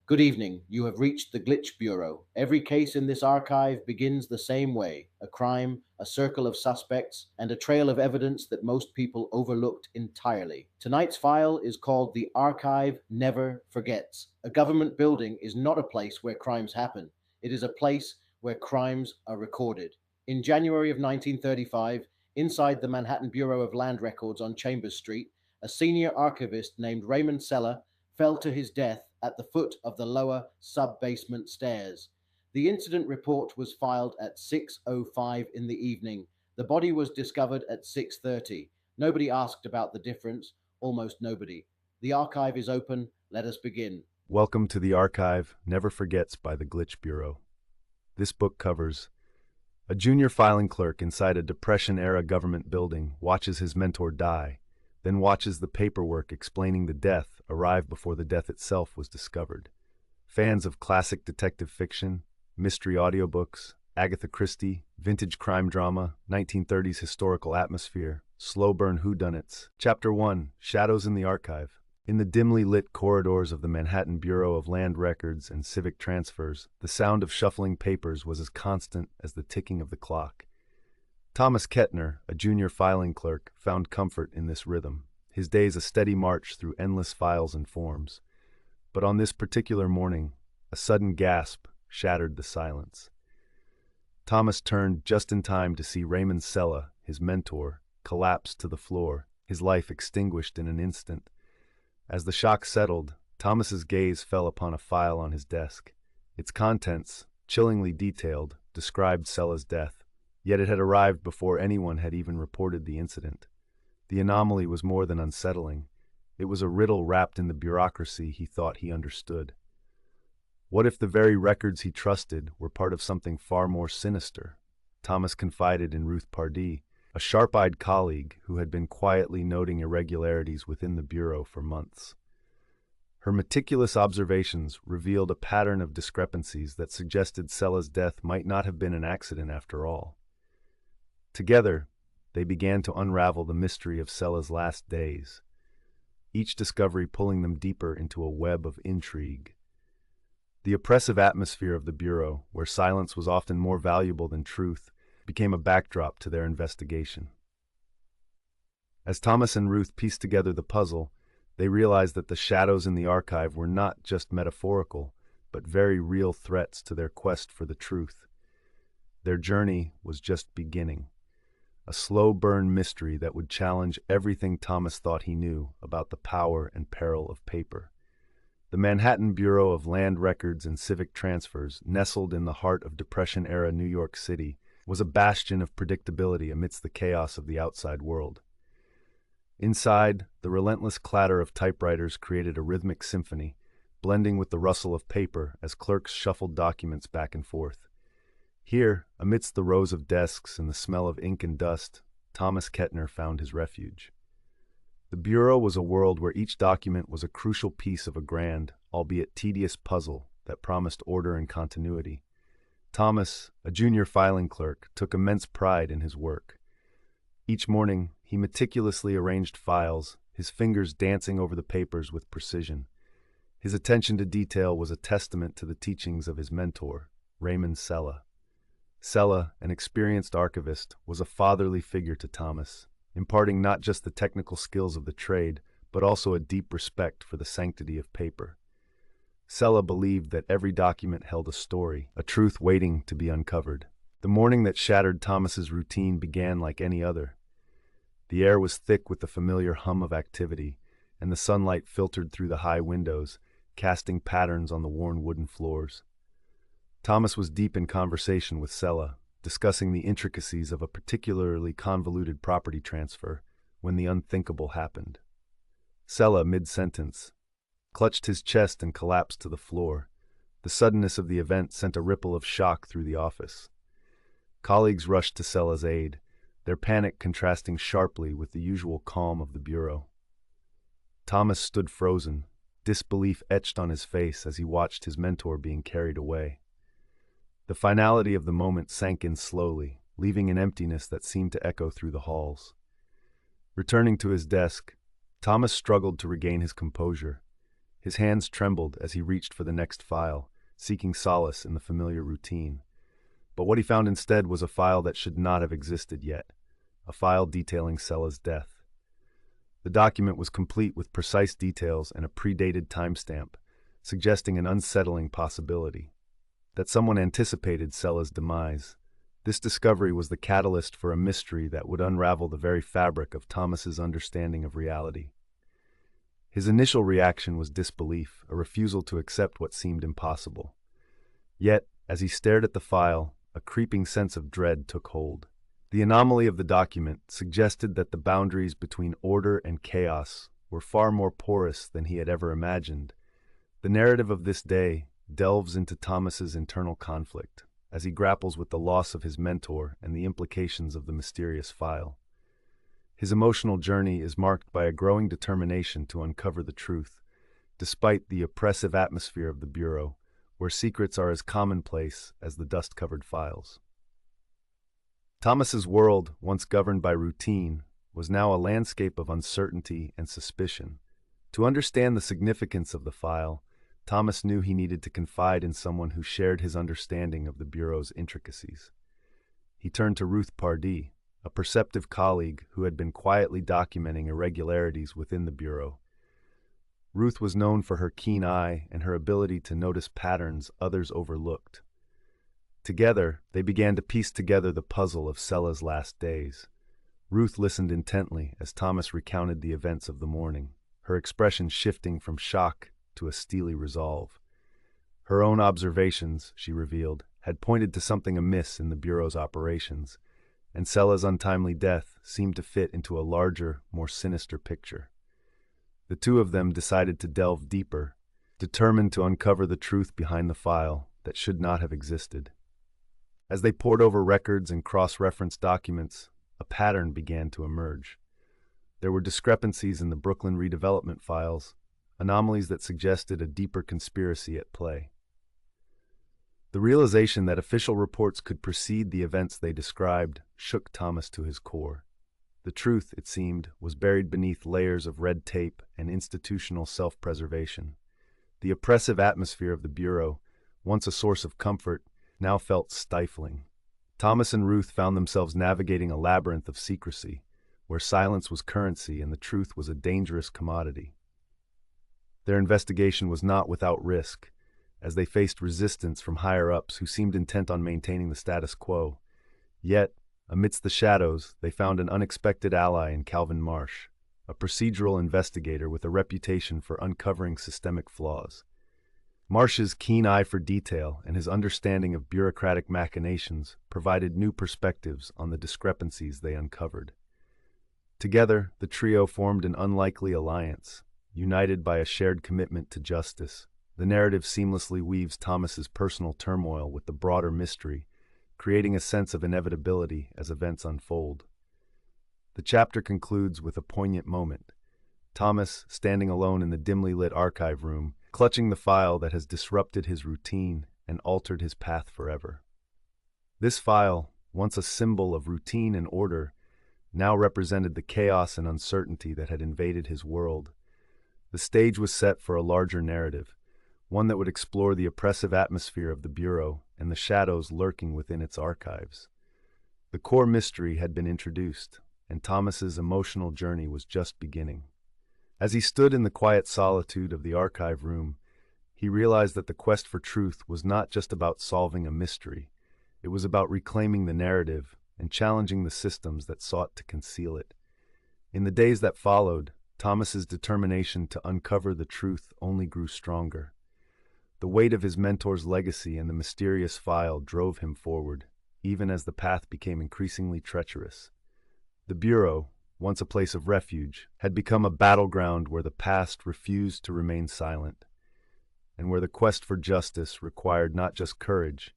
Good evening. You have reached the Glitch Bureau. Every case in this archive begins the same way: a crime, a circle of suspects, and a trail of evidence that most people overlooked entirely. Tonight's file is called The Archive Never Forgets. A government building is not a place where crimes happen, it is a place where crimes are recorded. In January of 1935, inside the Manhattan Bureau of Land Records on Chambers Street, a senior archivist named Raymond Sella fell to his death at the foot of the lower sub-basement stairs. The incident report was filed at 6:05 in the evening. The body was discovered at 6:30. Nobody asked about the difference, almost nobody. The archive is open. Let us begin. Welcome to The Archive Never Forgets by the Glitch Bureau. This book covers a junior filing clerk inside a Depression-era government building watches his mentor die, then watches the paperwork explaining the death arrive before the death itself was discovered. Fans of classic detective fiction, mystery audiobooks, Agatha Christie, vintage crime drama, 1930s historical atmosphere, slow burn whodunits. Chapter 1: Shadows in the Archive. In the dimly lit corridors of the Manhattan Bureau of Land Records and Civic Transfers, the sound of shuffling papers was as constant as the ticking of the clock. Thomas Kettner, a junior filing clerk, found comfort in this rhythm, his days a steady march through endless files and forms. But on this particular morning, a sudden gasp shattered the silence. Thomas turned just in time to see Raymond Sella, his mentor, collapse to the floor, his life extinguished in an instant. As the shock settled, Thomas's gaze fell upon a file on his desk. Its contents, chillingly detailed, described Sella's death, yet it had arrived before anyone had even reported the incident. The anomaly was more than unsettling. It was a riddle wrapped in the bureaucracy he thought he understood. What if the very records he trusted were part of something far more sinister? Thomas confided in Ruth Pardee, a sharp-eyed colleague who had been quietly noting irregularities within the Bureau for months. Her meticulous observations revealed a pattern of discrepancies that suggested Sella's death might not have been an accident after all. Together, they began to unravel the mystery of Sella's last days, each discovery pulling them deeper into a web of intrigue. The oppressive atmosphere of the Bureau, where silence was often more valuable than truth, became a backdrop to their investigation. As Thomas and Ruth pieced together the puzzle, they realized that the shadows in the archive were not just metaphorical, but very real threats to their quest for the truth. Their journey was just beginning, a slow burn mystery that would challenge everything Thomas thought he knew about the power and peril of paper. The Manhattan Bureau of Land Records and Civic Transfers, nestled in the heart of Depression-era New York City, was a bastion of predictability amidst the chaos of the outside world. Inside, the relentless clatter of typewriters created a rhythmic symphony, blending with the rustle of paper as clerks shuffled documents back and forth. Here, amidst the rows of desks and the smell of ink and dust, Thomas Kettner found his refuge. The Bureau was a world where each document was a crucial piece of a grand, albeit tedious puzzle that promised order and continuity. Thomas, a junior filing clerk, took immense pride in his work. Each morning, he meticulously arranged files, his fingers dancing over the papers with precision. His attention to detail was a testament to the teachings of his mentor, Raymond Sella. Sella, an experienced archivist, was a fatherly figure to Thomas, imparting not just the technical skills of the trade, but also a deep respect for the sanctity of paper. Sella believed that every document held a story, a truth waiting to be uncovered. The morning that shattered Thomas's routine began like any other. The air was thick with the familiar hum of activity, and the sunlight filtered through the high windows, casting patterns on the worn wooden floors. Thomas was deep in conversation with Sella, discussing the intricacies of a particularly convoluted property transfer, when the unthinkable happened. Sella, mid-sentence, clutched his chest and collapsed to the floor. The suddenness of the event sent a ripple of shock through the office. Colleagues rushed to Sella's aid, their panic contrasting sharply with the usual calm of the Bureau. Thomas stood frozen, disbelief etched on his face as he watched his mentor being carried away. The finality of the moment sank in slowly, leaving an emptiness that seemed to echo through the halls. Returning to his desk, Thomas struggled to regain his composure. His hands trembled as he reached for the next file, seeking solace in the familiar routine. But what he found instead was a file that should not have existed yet, a file detailing Sella's death. The document was complete with precise details and a predated timestamp, suggesting an unsettling possibility that someone anticipated Sella's demise. This discovery was the catalyst for a mystery that would unravel the very fabric of Thomas's understanding of reality. His initial reaction was disbelief, a refusal to accept what seemed impossible. Yet, as he stared at the file, a creeping sense of dread took hold. The anomaly of the document suggested that the boundaries between order and chaos were far more porous than he had ever imagined. The narrative of this day delves into Thomas's internal conflict as he grapples with the loss of his mentor and the implications of the mysterious file. His emotional journey is marked by a growing determination to uncover the truth, despite the oppressive atmosphere of the Bureau, where secrets are as commonplace as the dust-covered files. Thomas's world, once governed by routine, was now a landscape of uncertainty and suspicion. To understand the significance of the file, Thomas knew he needed to confide in someone who shared his understanding of the Bureau's intricacies. He turned to Ruth Pardee, a perceptive colleague who had been quietly documenting irregularities within the Bureau. Ruth was known for her keen eye and her ability to notice patterns others overlooked. Together, they began to piece together the puzzle of Sella's last days. Ruth listened intently as Thomas recounted the events of the morning, her expression shifting from shock to a steely resolve. Her own observations, she revealed, had pointed to something amiss in the Bureau's operations, and Sella's untimely death seemed to fit into a larger, more sinister picture. The two of them decided to delve deeper, determined to uncover the truth behind the file that should not have existed. As they pored over records and cross-referenced documents, a pattern began to emerge. There were discrepancies in the Brooklyn redevelopment files, anomalies that suggested a deeper conspiracy at play. The realization that official reports could precede the events they described shook Thomas to his core. The truth, it seemed, was buried beneath layers of red tape and institutional self-preservation. The oppressive atmosphere of the Bureau, once a source of comfort, now felt stifling. Thomas and Ruth found themselves navigating a labyrinth of secrecy, where silence was currency and the truth was a dangerous commodity. Their investigation was not without risk, as they faced resistance from higher-ups who seemed intent on maintaining the status quo. Yet, amidst the shadows, they found an unexpected ally in Calvin Marsh, a procedural investigator with a reputation for uncovering systemic flaws. Marsh's keen eye for detail and his understanding of bureaucratic machinations provided new perspectives on the discrepancies they uncovered. Together, the trio formed an unlikely alliance, united by a shared commitment to justice. The narrative seamlessly weaves Thomas's personal turmoil with the broader mystery, creating a sense of inevitability as events unfold. The chapter concludes with a poignant moment. Thomas, standing alone in the dimly lit archive room, clutching the file that has disrupted his routine and altered his path forever. This file, once a symbol of routine and order, now represented the chaos and uncertainty that had invaded his world. The stage was set for a larger narrative, one that would explore the oppressive atmosphere of the Bureau and the shadows lurking within its archives. The core mystery had been introduced, and Thomas's emotional journey was just beginning. As he stood in the quiet solitude of the archive room, he realized that the quest for truth was not just about solving a mystery. It was about reclaiming the narrative and challenging the systems that sought to conceal it. In the days that followed, Thomas's determination to uncover the truth only grew stronger. The weight of his mentor's legacy and the mysterious file drove him forward, even as the path became increasingly treacherous. The Bureau, once a place of refuge, had become a battleground where the past refused to remain silent, and where the quest for justice required not just courage,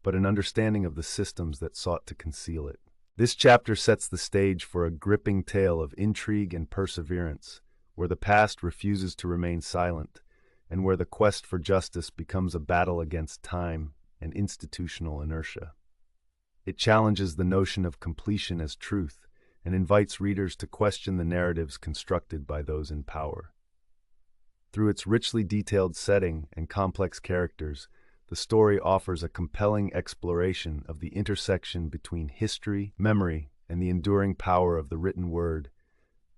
but an understanding of the systems that sought to conceal it. This chapter sets the stage for a gripping tale of intrigue and perseverance, where the past refuses to remain silent, and where the quest for justice becomes a battle against time and institutional inertia. It challenges the notion of completion as truth, and invites readers to question the narratives constructed by those in power. Through its richly detailed setting and complex characters, the story offers a compelling exploration of the intersection between history, memory, and the enduring power of the written word.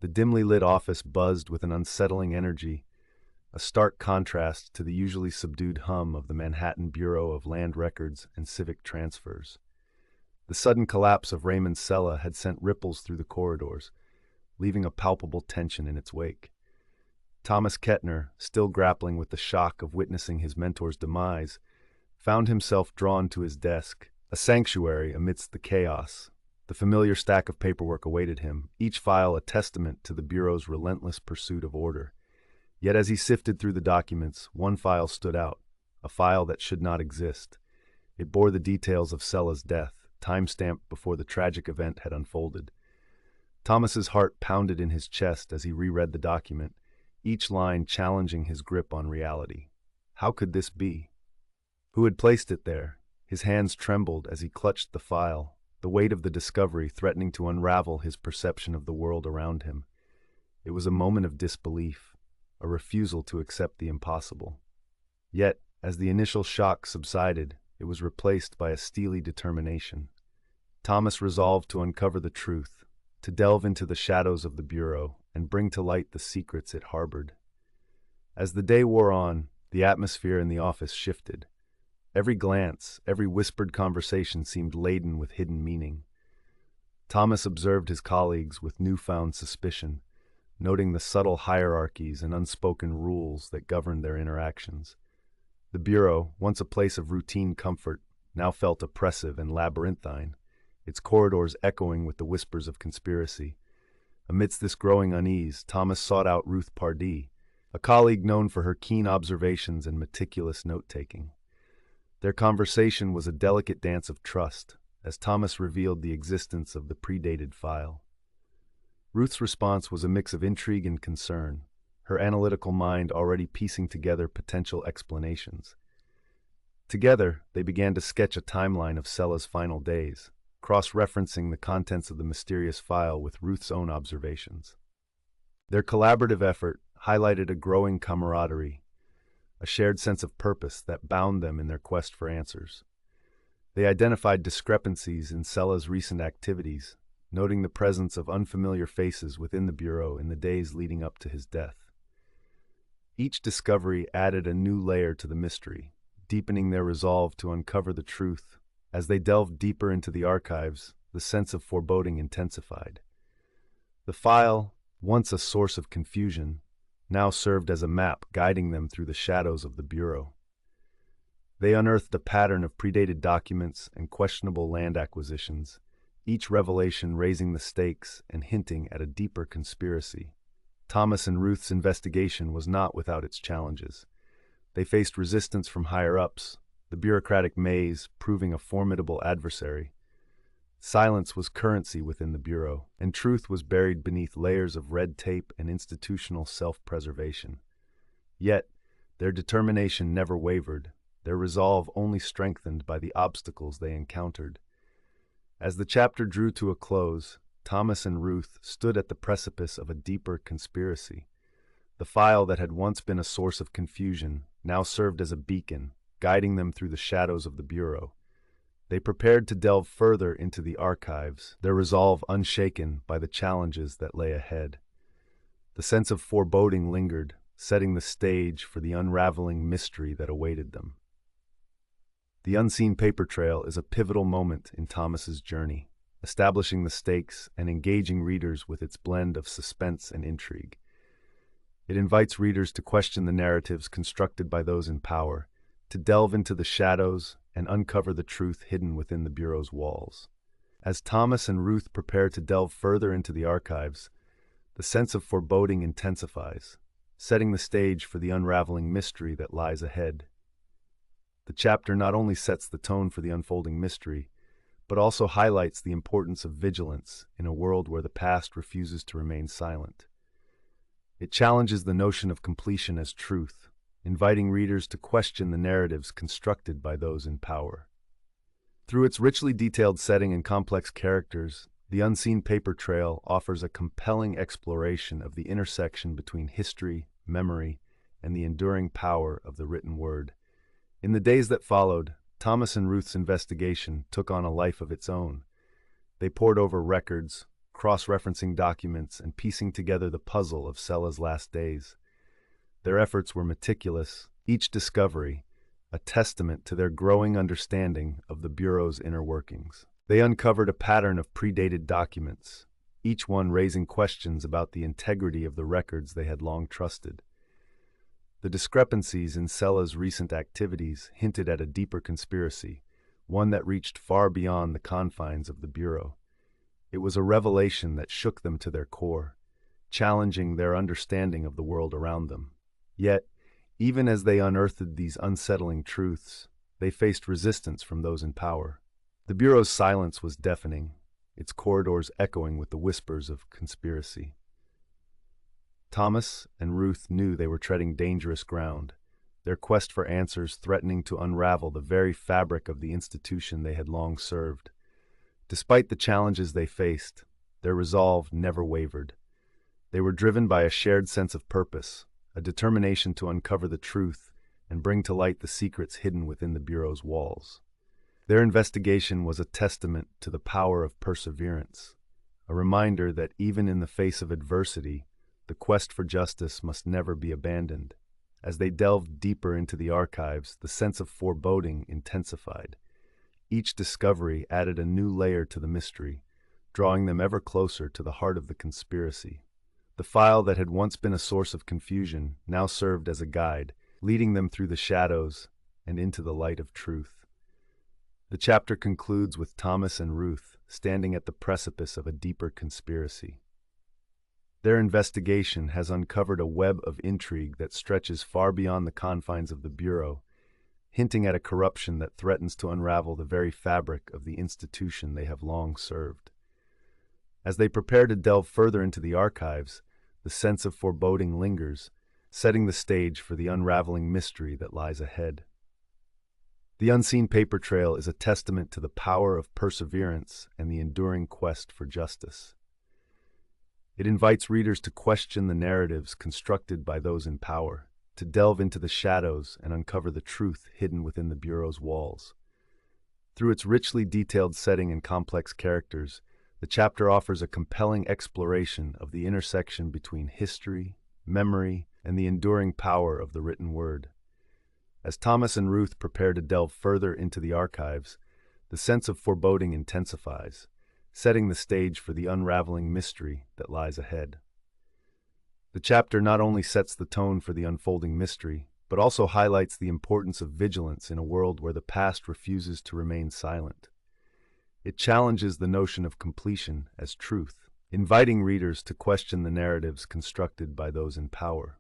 The dimly lit office buzzed with an unsettling energy, a stark contrast to the usually subdued hum of the Manhattan Bureau of Land Records and Civic Transfers. The sudden collapse of Raymond Sella had sent ripples through the corridors, leaving a palpable tension in its wake. Thomas Kettner, still grappling with the shock of witnessing his mentor's demise, found himself drawn to his desk, a sanctuary amidst the chaos. The familiar stack of paperwork awaited him, each file a testament to the Bureau's relentless pursuit of order. Yet as he sifted through the documents, one file stood out, a file that should not exist. It bore the details of Sella's death, time-stamped before the tragic event had unfolded. Thomas's heart pounded in his chest as he reread the document, each line challenging his grip on reality. How could this be? Who had placed it there? His hands trembled as he clutched the file, the weight of the discovery threatening to unravel his perception of the world around him. It was a moment of disbelief, a refusal to accept the impossible. Yet, as the initial shock subsided, it was replaced by a steely determination. Thomas resolved to uncover the truth, to delve into the shadows of the Bureau and bring to light the secrets it harbored. As the day wore on, the atmosphere in the office shifted. Every glance, every whispered conversation seemed laden with hidden meaning. Thomas observed his colleagues with newfound suspicion, noting the subtle hierarchies and unspoken rules that governed their interactions. The Bureau, once a place of routine comfort, now felt oppressive and labyrinthine, its corridors echoing with the whispers of conspiracy. Amidst this growing unease, Thomas sought out Ruth Pardee, a colleague known for her keen observations and meticulous note-taking. Their conversation was a delicate dance of trust, as Thomas revealed the existence of the predated file. Ruth's response was a mix of intrigue and concern, her analytical mind already piecing together potential explanations. Together, they began to sketch a timeline of Sella's final days, cross-referencing the contents of the mysterious file with Ruth's own observations. Their collaborative effort highlighted a growing camaraderie, a shared sense of purpose that bound them in their quest for answers. They identified discrepancies in Sella's recent activities, noting the presence of unfamiliar faces within the Bureau in the days leading up to his death. Each discovery added a new layer to the mystery, deepening their resolve to uncover the truth. As they delved deeper into the archives, the sense of foreboding intensified. The file, once a source of confusion, now served as a map guiding them through the shadows of the Bureau. They unearthed a pattern of predated documents and questionable land acquisitions, each revelation raising the stakes and hinting at a deeper conspiracy. Thomas and Ruth's investigation was not without its challenges. They faced resistance from higher-ups, the bureaucratic maze proving a formidable adversary. Silence was currency within the Bureau, and truth was buried beneath layers of red tape and institutional self-preservation. Yet, their determination never wavered, their resolve only strengthened by the obstacles they encountered. As the chapter drew to a close, Thomas and Ruth stood at the precipice of a deeper conspiracy. The file that had once been a source of confusion now served as a beacon, guiding them through the shadows of the Bureau. They prepared to delve further into the archives, their resolve unshaken by the challenges that lay ahead. The sense of foreboding lingered, setting the stage for the unraveling mystery that awaited them. The unseen paper trail is a pivotal moment in Thomas's journey, establishing the stakes and engaging readers with its blend of suspense and intrigue. It invites readers to question the narratives constructed by those in power, to delve into the shadows and uncover the truth hidden within the Bureau's walls. As Thomas and Ruth prepare to delve further into the archives, the sense of foreboding intensifies, setting the stage for the unraveling mystery that lies ahead. The chapter not only sets the tone for the unfolding mystery, but also highlights the importance of vigilance in a world where the past refuses to remain silent. It challenges the notion of completion as truth, inviting readers to question the narratives constructed by those in power. Through its richly detailed setting and complex characters, The Unseen Paper Trail offers a compelling exploration of the intersection between history, memory, and the enduring power of the written word. In the days that followed, Thomas and Ruth's investigation took on a life of its own. They pored over records, cross-referencing documents, and piecing together the puzzle of Sella's last days. Their efforts were meticulous, each discovery a testament to their growing understanding of the Bureau's inner workings. They uncovered a pattern of predated documents, each one raising questions about the integrity of the records they had long trusted. The discrepancies in Sella's recent activities hinted at a deeper conspiracy, one that reached far beyond the confines of the Bureau. It was a revelation that shook them to their core, challenging their understanding of the world around them. Yet, even as they unearthed these unsettling truths, they faced resistance from those in power. The Bureau's silence was deafening, its corridors echoing with the whispers of conspiracy. Thomas and Ruth knew they were treading dangerous ground, their quest for answers threatening to unravel the very fabric of the institution they had long served. Despite the challenges they faced, their resolve never wavered. They were driven by a shared sense of purpose, a determination to uncover the truth and bring to light the secrets hidden within the Bureau's walls. Their investigation was a testament to the power of perseverance, a reminder that even in the face of adversity, the quest for justice must never be abandoned. As they delved deeper into the archives, the sense of foreboding intensified. Each discovery added a new layer to the mystery, drawing them ever closer to the heart of the conspiracy. The file that had once been a source of confusion now served as a guide, leading them through the shadows and into the light of truth. The chapter concludes with Thomas and Ruth standing at the precipice of a deeper conspiracy. Their investigation has uncovered a web of intrigue that stretches far beyond the confines of the Bureau, hinting at a corruption that threatens to unravel the very fabric of the institution they have long served. As they prepare to delve further into the archives, the sense of foreboding lingers, setting the stage for the unraveling mystery that lies ahead. The unseen paper trail is a testament to the power of perseverance and the enduring quest for justice. It invites readers to question the narratives constructed by those in power, to delve into the shadows and uncover the truth hidden within the Bureau's walls. Through its richly detailed setting and complex characters, the chapter offers a compelling exploration of the intersection between history, memory, and the enduring power of the written word. As Thomas and Ruth prepare to delve further into the archives, the sense of foreboding intensifies, setting the stage for the unraveling mystery that lies ahead. The chapter not only sets the tone for the unfolding mystery, but also highlights the importance of vigilance in a world where the past refuses to remain silent. It challenges the notion of completion as truth, inviting readers to question the narratives constructed by those in power.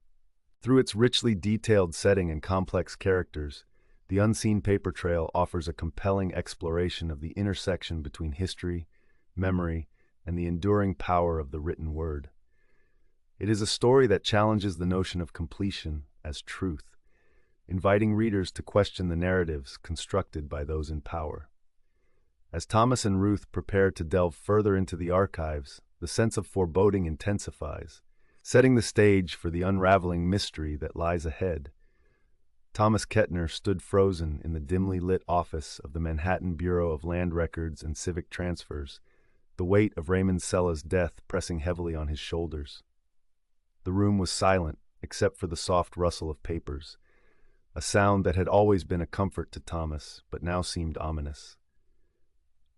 Through its richly detailed setting and complex characters, the unseen paper trail offers a compelling exploration of the intersection between history, memory, and the enduring power of the written word. It is a story that challenges the notion of completion as truth, inviting readers to question the narratives constructed by those in power. As Thomas and Ruth prepare to delve further into the archives, the sense of foreboding intensifies, setting the stage for the unraveling mystery that lies ahead. Thomas Kettner stood frozen in the dimly lit office of the Manhattan Bureau of Land Records and Civic Transfers, the weight of Raymond Sella's death pressing heavily on his shoulders. The room was silent, except for the soft rustle of papers, a sound that had always been a comfort to Thomas, but now seemed ominous.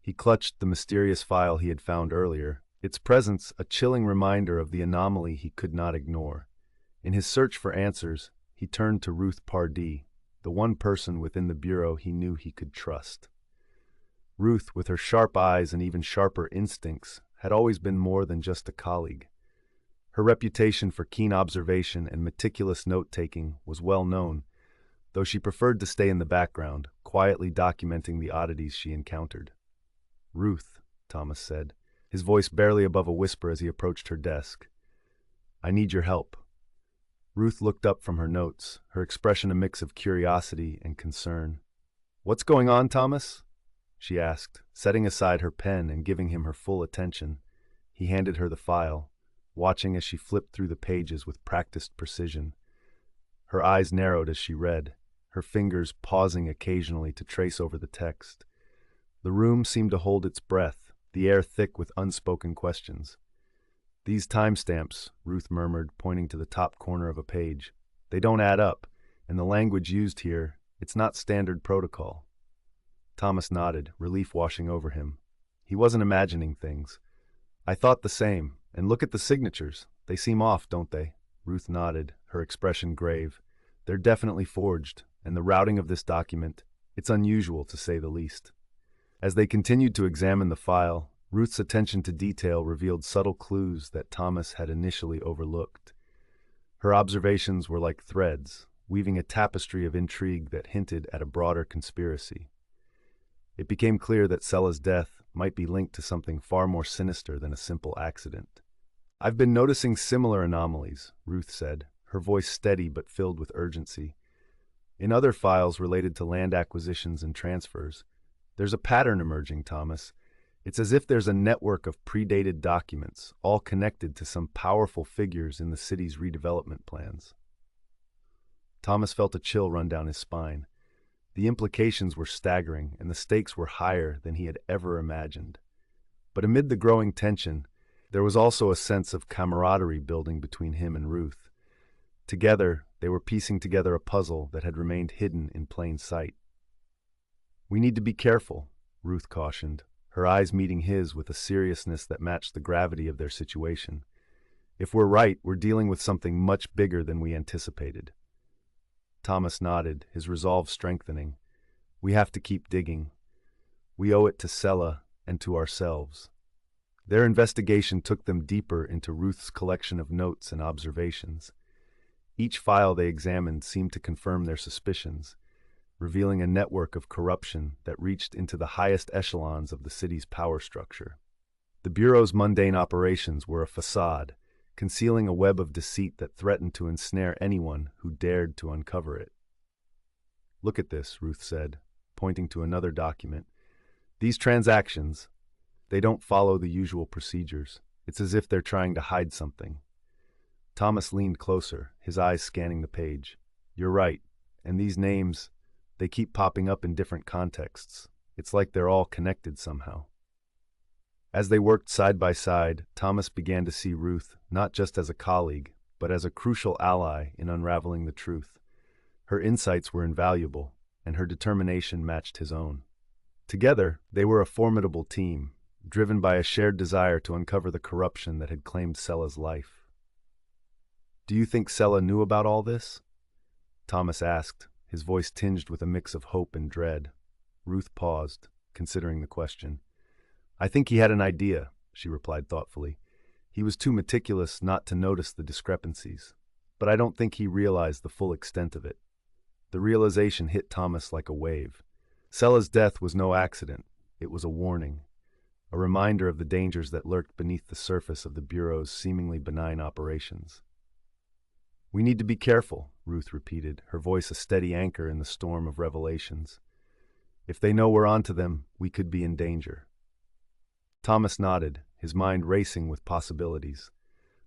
He clutched the mysterious file he had found earlier, its presence a chilling reminder of the anomaly he could not ignore. In his search for answers, he turned to Ruth Pardee, the one person within the Bureau he knew he could trust. Ruth, with her sharp eyes and even sharper instincts, had always been more than just a colleague. Her reputation for keen observation and meticulous note-taking was well known, though she preferred to stay in the background, quietly documenting the oddities she encountered. "Ruth," Thomas said, his voice barely above a whisper as he approached her desk. "I need your help." Ruth looked up from her notes, her expression a mix of curiosity and concern. "What's going on, Thomas?" she asked, setting aside her pen and giving him her full attention. He handed her the file, watching as she flipped through the pages with practiced precision. Her eyes narrowed as she read, her fingers pausing occasionally to trace over the text. The room seemed to hold its breath, the air thick with unspoken questions. "These timestamps," Ruth murmured, pointing to the top corner of a page. "They don't add up, and the language used here, it's not standard protocol." Thomas nodded, relief washing over him. He wasn't imagining things. "I thought the same, and look at the signatures. They seem off, don't they?" Ruth nodded, her expression grave. "They're definitely forged, and the routing of this document, it's unusual to say the least." As they continued to examine the file, Ruth's attention to detail revealed subtle clues that Thomas had initially overlooked. Her observations were like threads, weaving a tapestry of intrigue that hinted at a broader conspiracy. It became clear that Sella's death might be linked to something far more sinister than a simple accident. "I've been noticing similar anomalies," Ruth said, her voice steady but filled with urgency. "In other files related to land acquisitions and transfers, there's a pattern emerging, Thomas. It's as if there's a network of predated documents, all connected to some powerful figures in the city's redevelopment plans." Thomas felt a chill run down his spine. The implications were staggering, and the stakes were higher than he had ever imagined. But amid the growing tension, there was also a sense of camaraderie building between him and Ruth. Together, they were piecing together a puzzle that had remained hidden in plain sight. "We need to be careful," Ruth cautioned, her eyes meeting his with a seriousness that matched the gravity of their situation. "If we're right, we're dealing with something much bigger than we anticipated." Thomas nodded, his resolve strengthening. "We have to keep digging. We owe it to Sella and to ourselves." Their investigation took them deeper into Ruth's collection of notes and observations. Each file they examined seemed to confirm their suspicions, revealing a network of corruption that reached into the highest echelons of the city's power structure. The Bureau's mundane operations were a facade, concealing a web of deceit that threatened to ensnare anyone who dared to uncover it. "Look at this," Ruth said, pointing to another document. "These transactions, they don't follow the usual procedures. It's as if they're trying to hide something." Thomas leaned closer, his eyes scanning the page. "You're right, and these names, they keep popping up in different contexts. It's like they're all connected somehow." As they worked side by side, Thomas began to see Ruth not just as a colleague, but as a crucial ally in unraveling the truth. Her insights were invaluable, and her determination matched his own. Together, they were a formidable team, driven by a shared desire to uncover the corruption that had claimed Sella's life. "Do you think Sella knew about all this?" Thomas asked, his voice tinged with a mix of hope and dread. Ruth paused, considering the question. "I think he had an idea," she replied thoughtfully. "He was too meticulous not to notice the discrepancies. But I don't think he realized the full extent of it." The realization hit Thomas like a wave. Sella's death was no accident. It was a warning, a reminder of the dangers that lurked beneath the surface of the Bureau's seemingly benign operations. "We need to be careful," Ruth repeated, her voice a steady anchor in the storm of revelations. "If they know we're onto them, we could be in danger." Thomas nodded, his mind racing with possibilities.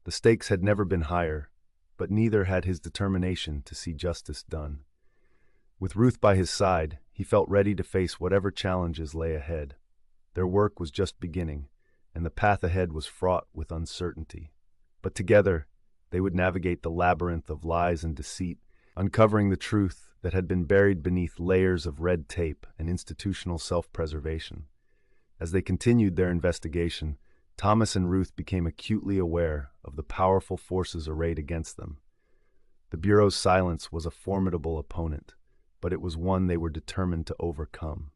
The stakes had never been higher, but neither had his determination to see justice done. With Ruth by his side, he felt ready to face whatever challenges lay ahead. Their work was just beginning, and the path ahead was fraught with uncertainty. But together, they would navigate the labyrinth of lies and deceit, uncovering the truth that had been buried beneath layers of red tape and institutional self-preservation. As they continued their investigation, Thomas and Ruth became acutely aware of the powerful forces arrayed against them. The Bureau's silence was a formidable opponent, but it was one they were determined to overcome.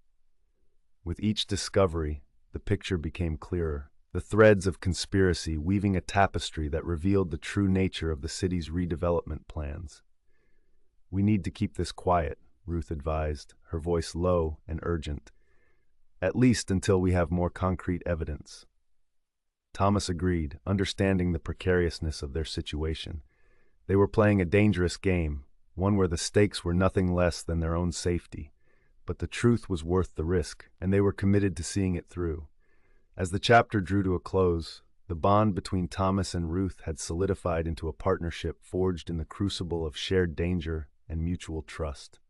With each discovery, the picture became clearer, the threads of conspiracy weaving a tapestry that revealed the true nature of the city's redevelopment plans. "We need to keep this quiet," Ruth advised, her voice low and urgent. "At least until we have more concrete evidence." Thomas agreed, understanding the precariousness of their situation. They were playing a dangerous game, one where the stakes were nothing less than their own safety. But the truth was worth the risk, and they were committed to seeing it through. As the chapter drew to a close, The bond between Thomas and Ruth had solidified into a partnership forged in the crucible of shared danger and mutual trust.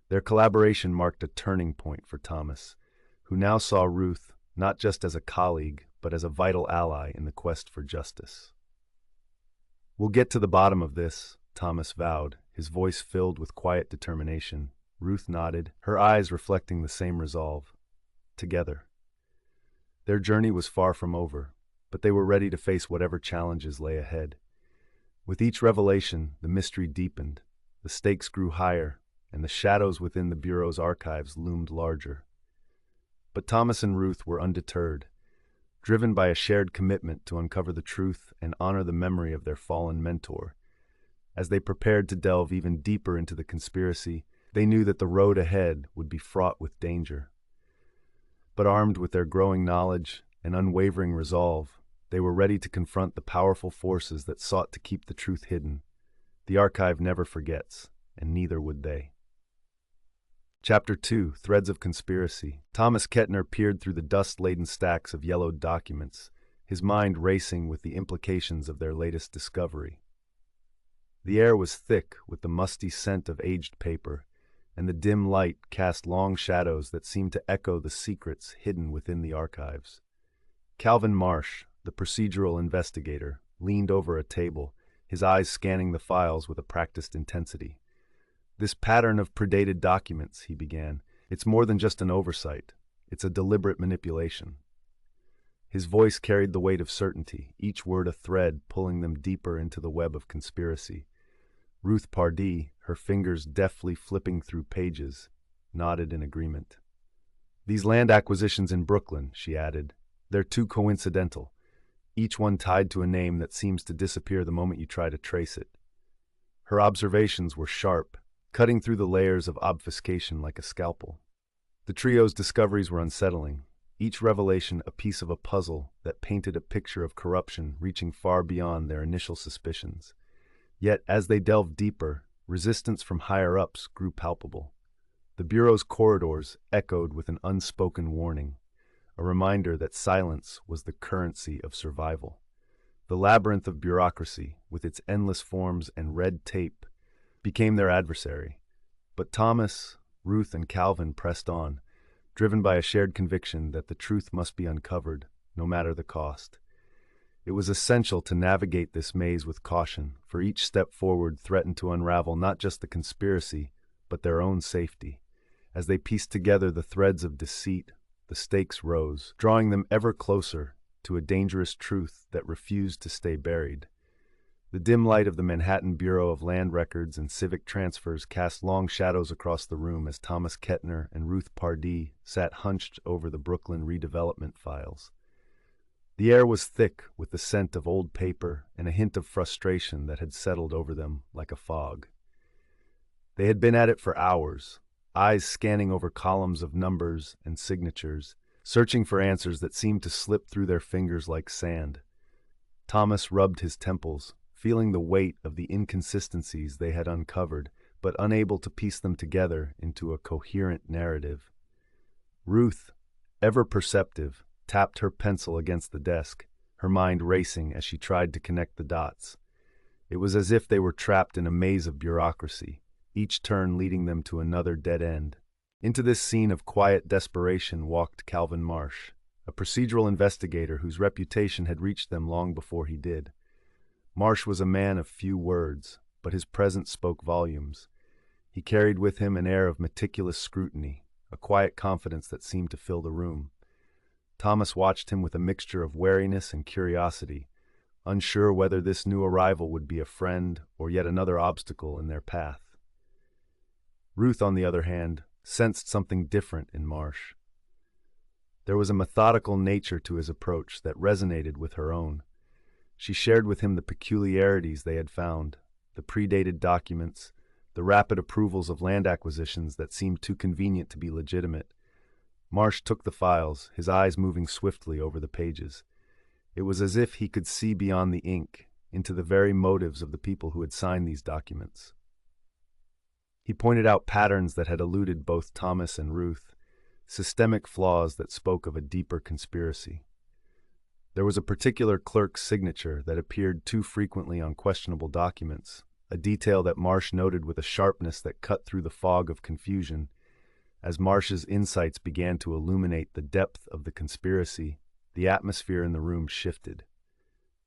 Their collaboration marked a turning point for Thomas, who now saw Ruth not just as a colleague, but as a vital ally in the quest for justice. "We'll get to the bottom of this," Thomas vowed, his voice filled with quiet determination. Ruth nodded, her eyes reflecting the same resolve. Together. Their journey was far from over, but they were ready to face whatever challenges lay ahead. With each revelation, the mystery deepened, the stakes grew higher, and the shadows within the Bureau's archives loomed larger. But Thomas and Ruth were undeterred, driven by a shared commitment to uncover the truth and honor the memory of their fallen mentor. As they prepared to delve even deeper into the conspiracy, they knew that the road ahead would be fraught with danger. But armed with their growing knowledge and unwavering resolve, they were ready to confront the powerful forces that sought to keep the truth hidden. The archive never forgets, and neither would they. Chapter 2, Threads of Conspiracy. Thomas Kettner peered through the dust-laden stacks of yellowed documents, his mind racing with the implications of their latest discovery. The air was thick with the musty scent of aged paper, and the dim light cast long shadows that seemed to echo the secrets hidden within the archives. Calvin Marsh, the procedural investigator, leaned over a table, his eyes scanning the files with a practiced intensity. "This pattern of predated documents," he began, "it's more than just an oversight. It's a deliberate manipulation." His voice carried the weight of certainty, each word a thread pulling them deeper into the web of conspiracy. Ruth Pardee, her fingers deftly flipping through pages, nodded in agreement. "These land acquisitions in Brooklyn," she added, "they're too coincidental, each one tied to a name that seems to disappear the moment you try to trace it." Her observations were sharp, cutting through the layers of obfuscation like a scalpel. The trio's discoveries were unsettling, each revelation a piece of a puzzle that painted a picture of corruption reaching far beyond their initial suspicions. Yet, as they delved deeper, resistance from higher-ups grew palpable. The Bureau's corridors echoed with an unspoken warning, a reminder that silence was the currency of survival. The labyrinth of bureaucracy, with its endless forms and red tape, became their adversary. But Thomas, Ruth, and Calvin pressed on, driven by a shared conviction that the truth must be uncovered, no matter the cost. It was essential to navigate this maze with caution, for each step forward threatened to unravel not just the conspiracy, but their own safety. As they pieced together the threads of deceit, the stakes rose, drawing them ever closer to a dangerous truth that refused to stay buried. The dim light of the Manhattan Bureau of Land Records and Civic Transfers cast long shadows across the room as Thomas Kettner and Ruth Pardee sat hunched over the Brooklyn redevelopment files. The air was thick with the scent of old paper and a hint of frustration that had settled over them like a fog. They had been at it for hours, eyes scanning over columns of numbers and signatures, searching for answers that seemed to slip through their fingers like sand. Thomas rubbed his temples, feeling the weight of the inconsistencies they had uncovered, but unable to piece them together into a coherent narrative. Ruth, ever perceptive, tapped her pencil against the desk, her mind racing as she tried to connect the dots. It was as if they were trapped in a maze of bureaucracy, each turn leading them to another dead end. Into this scene of quiet desperation walked Calvin Marsh, a procedural investigator whose reputation had reached them long before he did. Marsh was a man of few words, but his presence spoke volumes. He carried with him an air of meticulous scrutiny, a quiet confidence that seemed to fill the room. Thomas watched him with a mixture of wariness and curiosity, unsure whether this new arrival would be a friend or yet another obstacle in their path. Ruth, on the other hand, sensed something different in Marsh. There was a methodical nature to his approach that resonated with her own. She shared with him the peculiarities they had found, the predated documents, the rapid approvals of land acquisitions that seemed too convenient to be legitimate. Marsh took the files, his eyes moving swiftly over the pages. It was as if he could see beyond the ink, into the very motives of the people who had signed these documents. He pointed out patterns that had eluded both Thomas and Ruth, systemic flaws that spoke of a deeper conspiracy. There was a particular clerk's signature that appeared too frequently on questionable documents, a detail that Marsh noted with a sharpness that cut through the fog of confusion. As Marsh's insights began to illuminate the depth of the conspiracy, the atmosphere in the room shifted.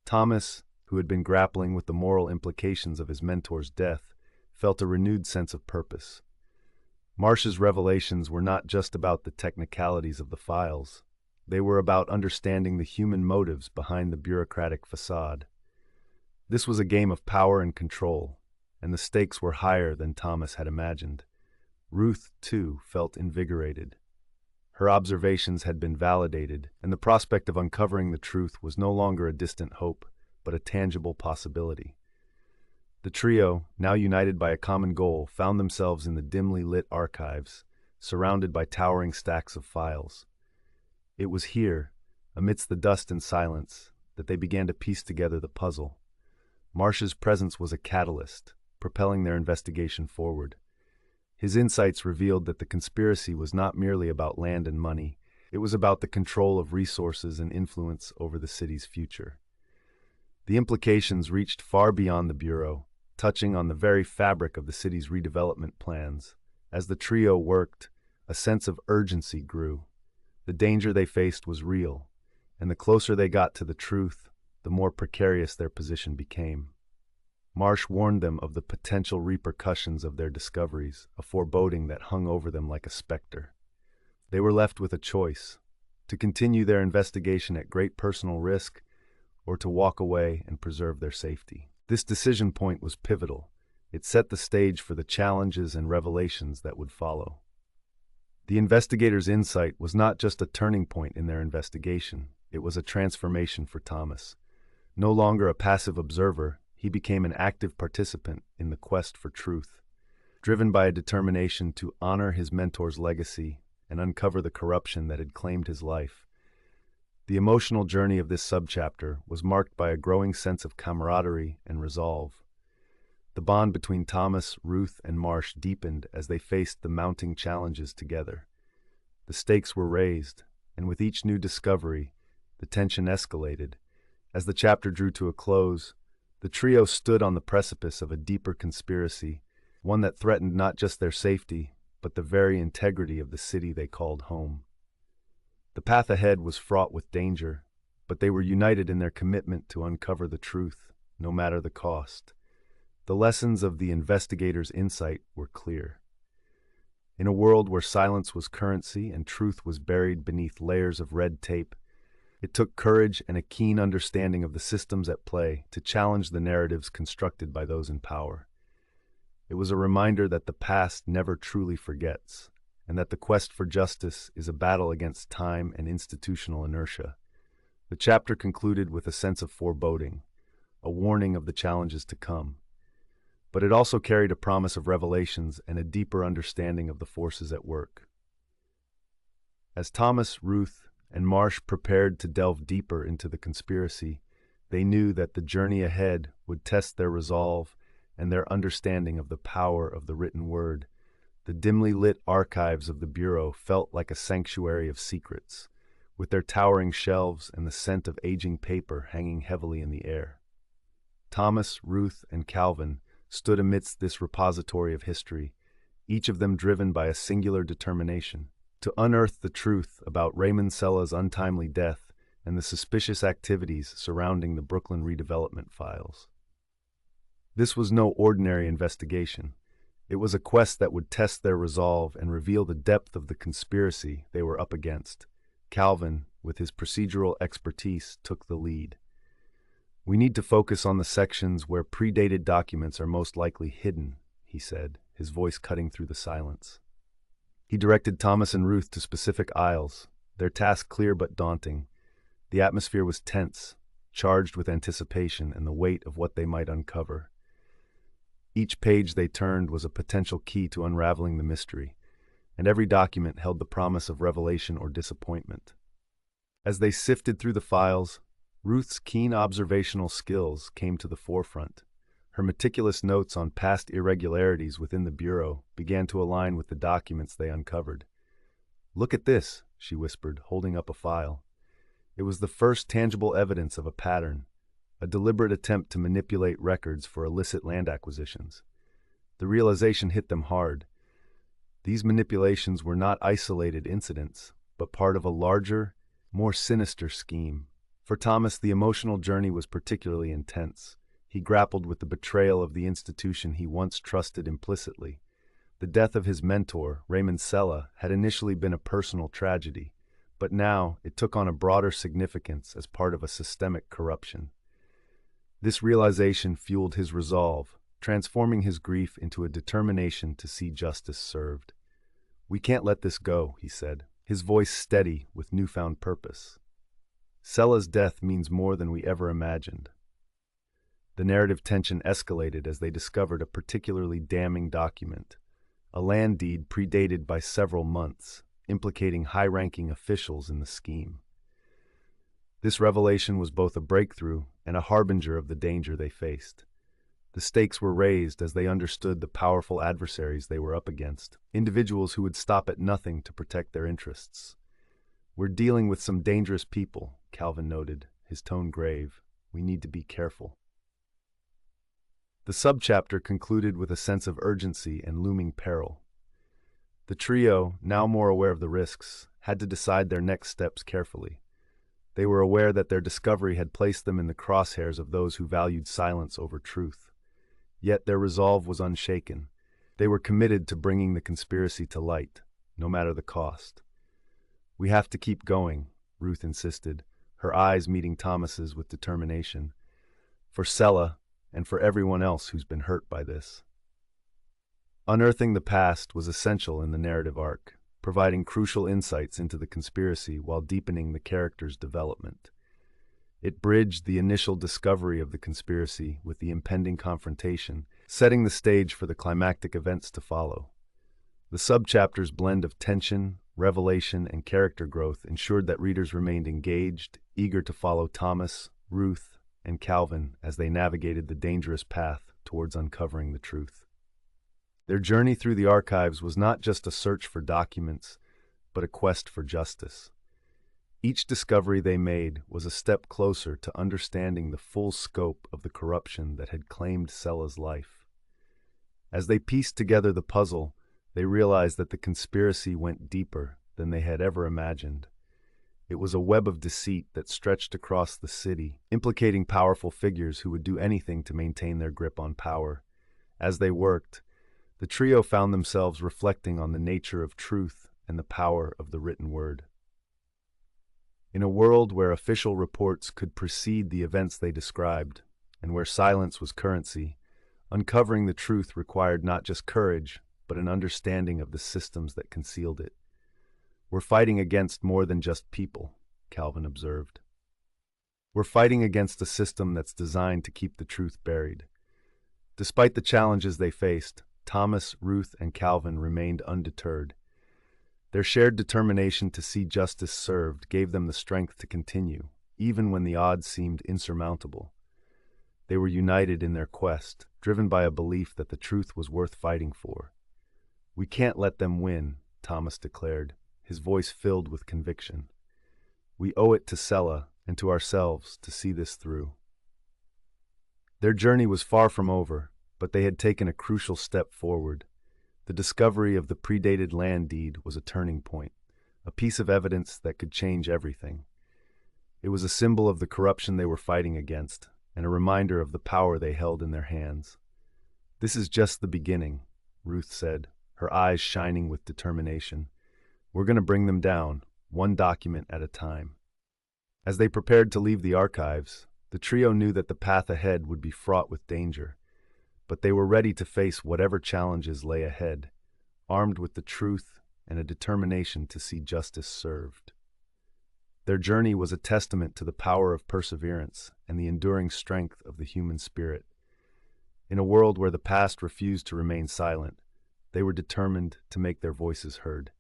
Thomas, who had been grappling with the moral implications of his mentor's death, felt a renewed sense of purpose. Marsh's revelations were not just about the technicalities of the files. They were about understanding the human motives behind the bureaucratic facade. This was a game of power and control, and the stakes were higher than Thomas had imagined. Ruth, too, felt invigorated. Her observations had been validated, and the prospect of uncovering the truth was no longer a distant hope, but a tangible possibility. The trio, now united by a common goal, found themselves in the dimly lit archives, surrounded by towering stacks of files. It was here, amidst the dust and silence, that they began to piece together the puzzle. Marsh's presence was a catalyst, propelling their investigation forward. His insights revealed that the conspiracy was not merely about land and money, it was about the control of resources and influence over the city's future. The implications reached far beyond the Bureau, touching on the very fabric of the city's redevelopment plans. As the trio worked, a sense of urgency grew. The danger they faced was real, and the closer they got to the truth, the more precarious their position became. Marsh warned them of the potential repercussions of their discoveries, a foreboding that hung over them like a specter. They were left with a choice: to continue their investigation at great personal risk, or to walk away and preserve their safety. This decision point was pivotal. It set the stage for the challenges and revelations that would follow. The investigators' insight was not just a turning point in their investigation, it was a transformation for Thomas. No longer a passive observer, he became an active participant in the quest for truth, driven by a determination to honor his mentor's legacy and uncover the corruption that had claimed his life. The emotional journey of this subchapter was marked by a growing sense of camaraderie and resolve. The bond between Thomas, Ruth, and Marsh deepened as they faced the mounting challenges together. The stakes were raised, and with each new discovery, the tension escalated. As the chapter drew to a close, the trio stood on the precipice of a deeper conspiracy, one that threatened not just their safety, but the very integrity of the city they called home. The path ahead was fraught with danger, but they were united in their commitment to uncover the truth, no matter the cost. The lessons of the investigators' insight were clear. In a world where silence was currency and truth was buried beneath layers of red tape, it took courage and a keen understanding of the systems at play to challenge the narratives constructed by those in power. It was a reminder that the past never truly forgets, and that the quest for justice is a battle against time and institutional inertia. The chapter concluded with a sense of foreboding, a warning of the challenges to come. But it also carried a promise of revelations and a deeper understanding of the forces at work. As Thomas, Ruth, and Marsh prepared to delve deeper into the conspiracy, they knew that the journey ahead would test their resolve and their understanding of the power of the written word. The dimly lit archives of the Bureau felt like a sanctuary of secrets, with their towering shelves and the scent of aging paper hanging heavily in the air. Thomas, Ruth, and Calvin stood amidst this repository of history, each of them driven by a singular determination to unearth the truth about Raymond Sella's untimely death and the suspicious activities surrounding the Brooklyn redevelopment files. This was no ordinary investigation. It was a quest that would test their resolve and reveal the depth of the conspiracy they were up against. Calvin, with his procedural expertise, took the lead. "We need to focus on the sections where predated documents are most likely hidden," he said, his voice cutting through the silence. He directed Thomas and Ruth to specific aisles, their task clear but daunting. The atmosphere was tense, charged with anticipation and the weight of what they might uncover. Each page they turned was a potential key to unraveling the mystery, and every document held the promise of revelation or disappointment. As they sifted through the files, Ruth's keen observational skills came to the forefront. Her meticulous notes on past irregularities within the Bureau began to align with the documents they uncovered. "Look at this," she whispered, holding up a file. It was the first tangible evidence of a pattern, a deliberate attempt to manipulate records for illicit land acquisitions. The realization hit them hard. These manipulations were not isolated incidents, but part of a larger, more sinister scheme. For Thomas, the emotional journey was particularly intense. He grappled with the betrayal of the institution he once trusted implicitly. The death of his mentor, Raymond Sella, had initially been a personal tragedy, but now it took on a broader significance as part of a systemic corruption. This realization fueled his resolve, transforming his grief into a determination to see justice served. "We can't let this go," he said, his voice steady with newfound purpose. "Sella's death means more than we ever imagined." The narrative tension escalated as they discovered a particularly damning document, a land deed predated by several months, implicating high-ranking officials in the scheme. This revelation was both a breakthrough and a harbinger of the danger they faced. The stakes were raised as they understood the powerful adversaries they were up against, individuals who would stop at nothing to protect their interests. "We're dealing with some dangerous people," Calvin noted, his tone grave. "We need to be careful." The subchapter concluded with a sense of urgency and looming peril. The trio, now more aware of the risks, had to decide their next steps carefully. They were aware that their discovery had placed them in the crosshairs of those who valued silence over truth. Yet their resolve was unshaken. They were committed to bringing the conspiracy to light, no matter the cost. "We have to keep going," Ruth insisted, her eyes meeting Thomas's with determination. "For Sella, and for everyone else who's been hurt by this." Unearthing the past was essential in the narrative arc, providing crucial insights into the conspiracy while deepening the character's development. It bridged the initial discovery of the conspiracy with the impending confrontation, setting the stage for the climactic events to follow. The subchapter's blend of tension, revelation, and character growth ensured that readers remained engaged, eager to follow Thomas, Ruth, and Calvin as they navigated the dangerous path towards uncovering the truth. Their journey through the archives was not just a search for documents, but a quest for justice. Each discovery they made was a step closer to understanding the full scope of the corruption that had claimed Sella's life. As they pieced together the puzzle, they realized that the conspiracy went deeper than they had ever imagined. It was a web of deceit that stretched across the city, implicating powerful figures who would do anything to maintain their grip on power. As they worked, the trio found themselves reflecting on the nature of truth and the power of the written word. In a world where official reports could precede the events they described, and where silence was currency, uncovering the truth required not just courage, but an understanding of the systems that concealed it. "We're fighting against more than just people," Calvin observed. "We're fighting against a system that's designed to keep the truth buried." Despite the challenges they faced, Thomas, Ruth, and Calvin remained undeterred. Their shared determination to see justice served gave them the strength to continue, even when the odds seemed insurmountable. They were united in their quest, driven by a belief that the truth was worth fighting for. "We can't let them win," Thomas declared, his voice filled with conviction. "We owe it to Sella and to ourselves to see this through." Their journey was far from over, but they had taken a crucial step forward. The discovery of the predated land deed was a turning point, a piece of evidence that could change everything. It was a symbol of the corruption they were fighting against, and a reminder of the power they held in their hands. "This is just the beginning," Ruth said, her eyes shining with determination. "We're going to bring them down, one document at a time." As they prepared to leave the archives, the trio knew that the path ahead would be fraught with danger, but they were ready to face whatever challenges lay ahead, armed with the truth and a determination to see justice served. Their journey was a testament to the power of perseverance and the enduring strength of the human spirit. In a world where the past refused to remain silent, they were determined to make their voices heard.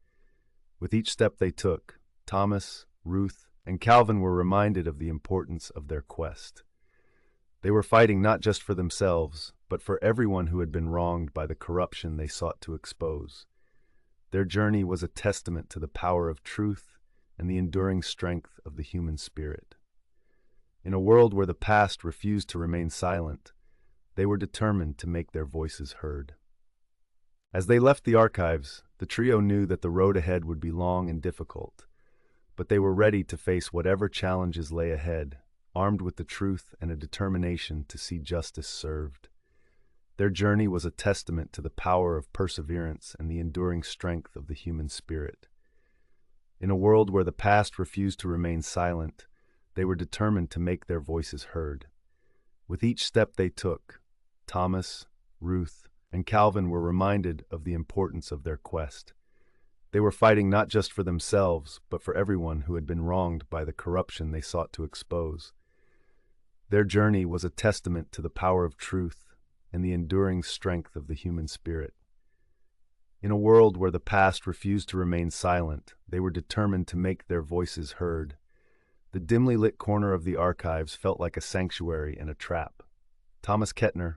With each step they took, Thomas, Ruth, and Calvin were reminded of the importance of their quest. They were fighting not just for themselves, but for everyone who had been wronged by the corruption they sought to expose. Their journey was a testament to the power of truth and the enduring strength of the human spirit. In a world where the past refused to remain silent, they were determined to make their voices heard. As they left the archives, the trio knew that the road ahead would be long and difficult, but they were ready to face whatever challenges lay ahead, armed with the truth and a determination to see justice served. Their journey was a testament to the power of perseverance and the enduring strength of the human spirit. In a world where the past refused to remain silent, they were determined to make their voices heard. With each step they took, Thomas, Ruth, and Calvin were reminded of the importance of their quest. They were fighting not just for themselves, but for everyone who had been wronged by the corruption they sought to expose. Their journey was a testament to the power of truth and the enduring strength of the human spirit. In a world where the past refused to remain silent, they were determined to make their voices heard. The dimly lit corner of the archives felt like a sanctuary and a trap. Thomas Kettner,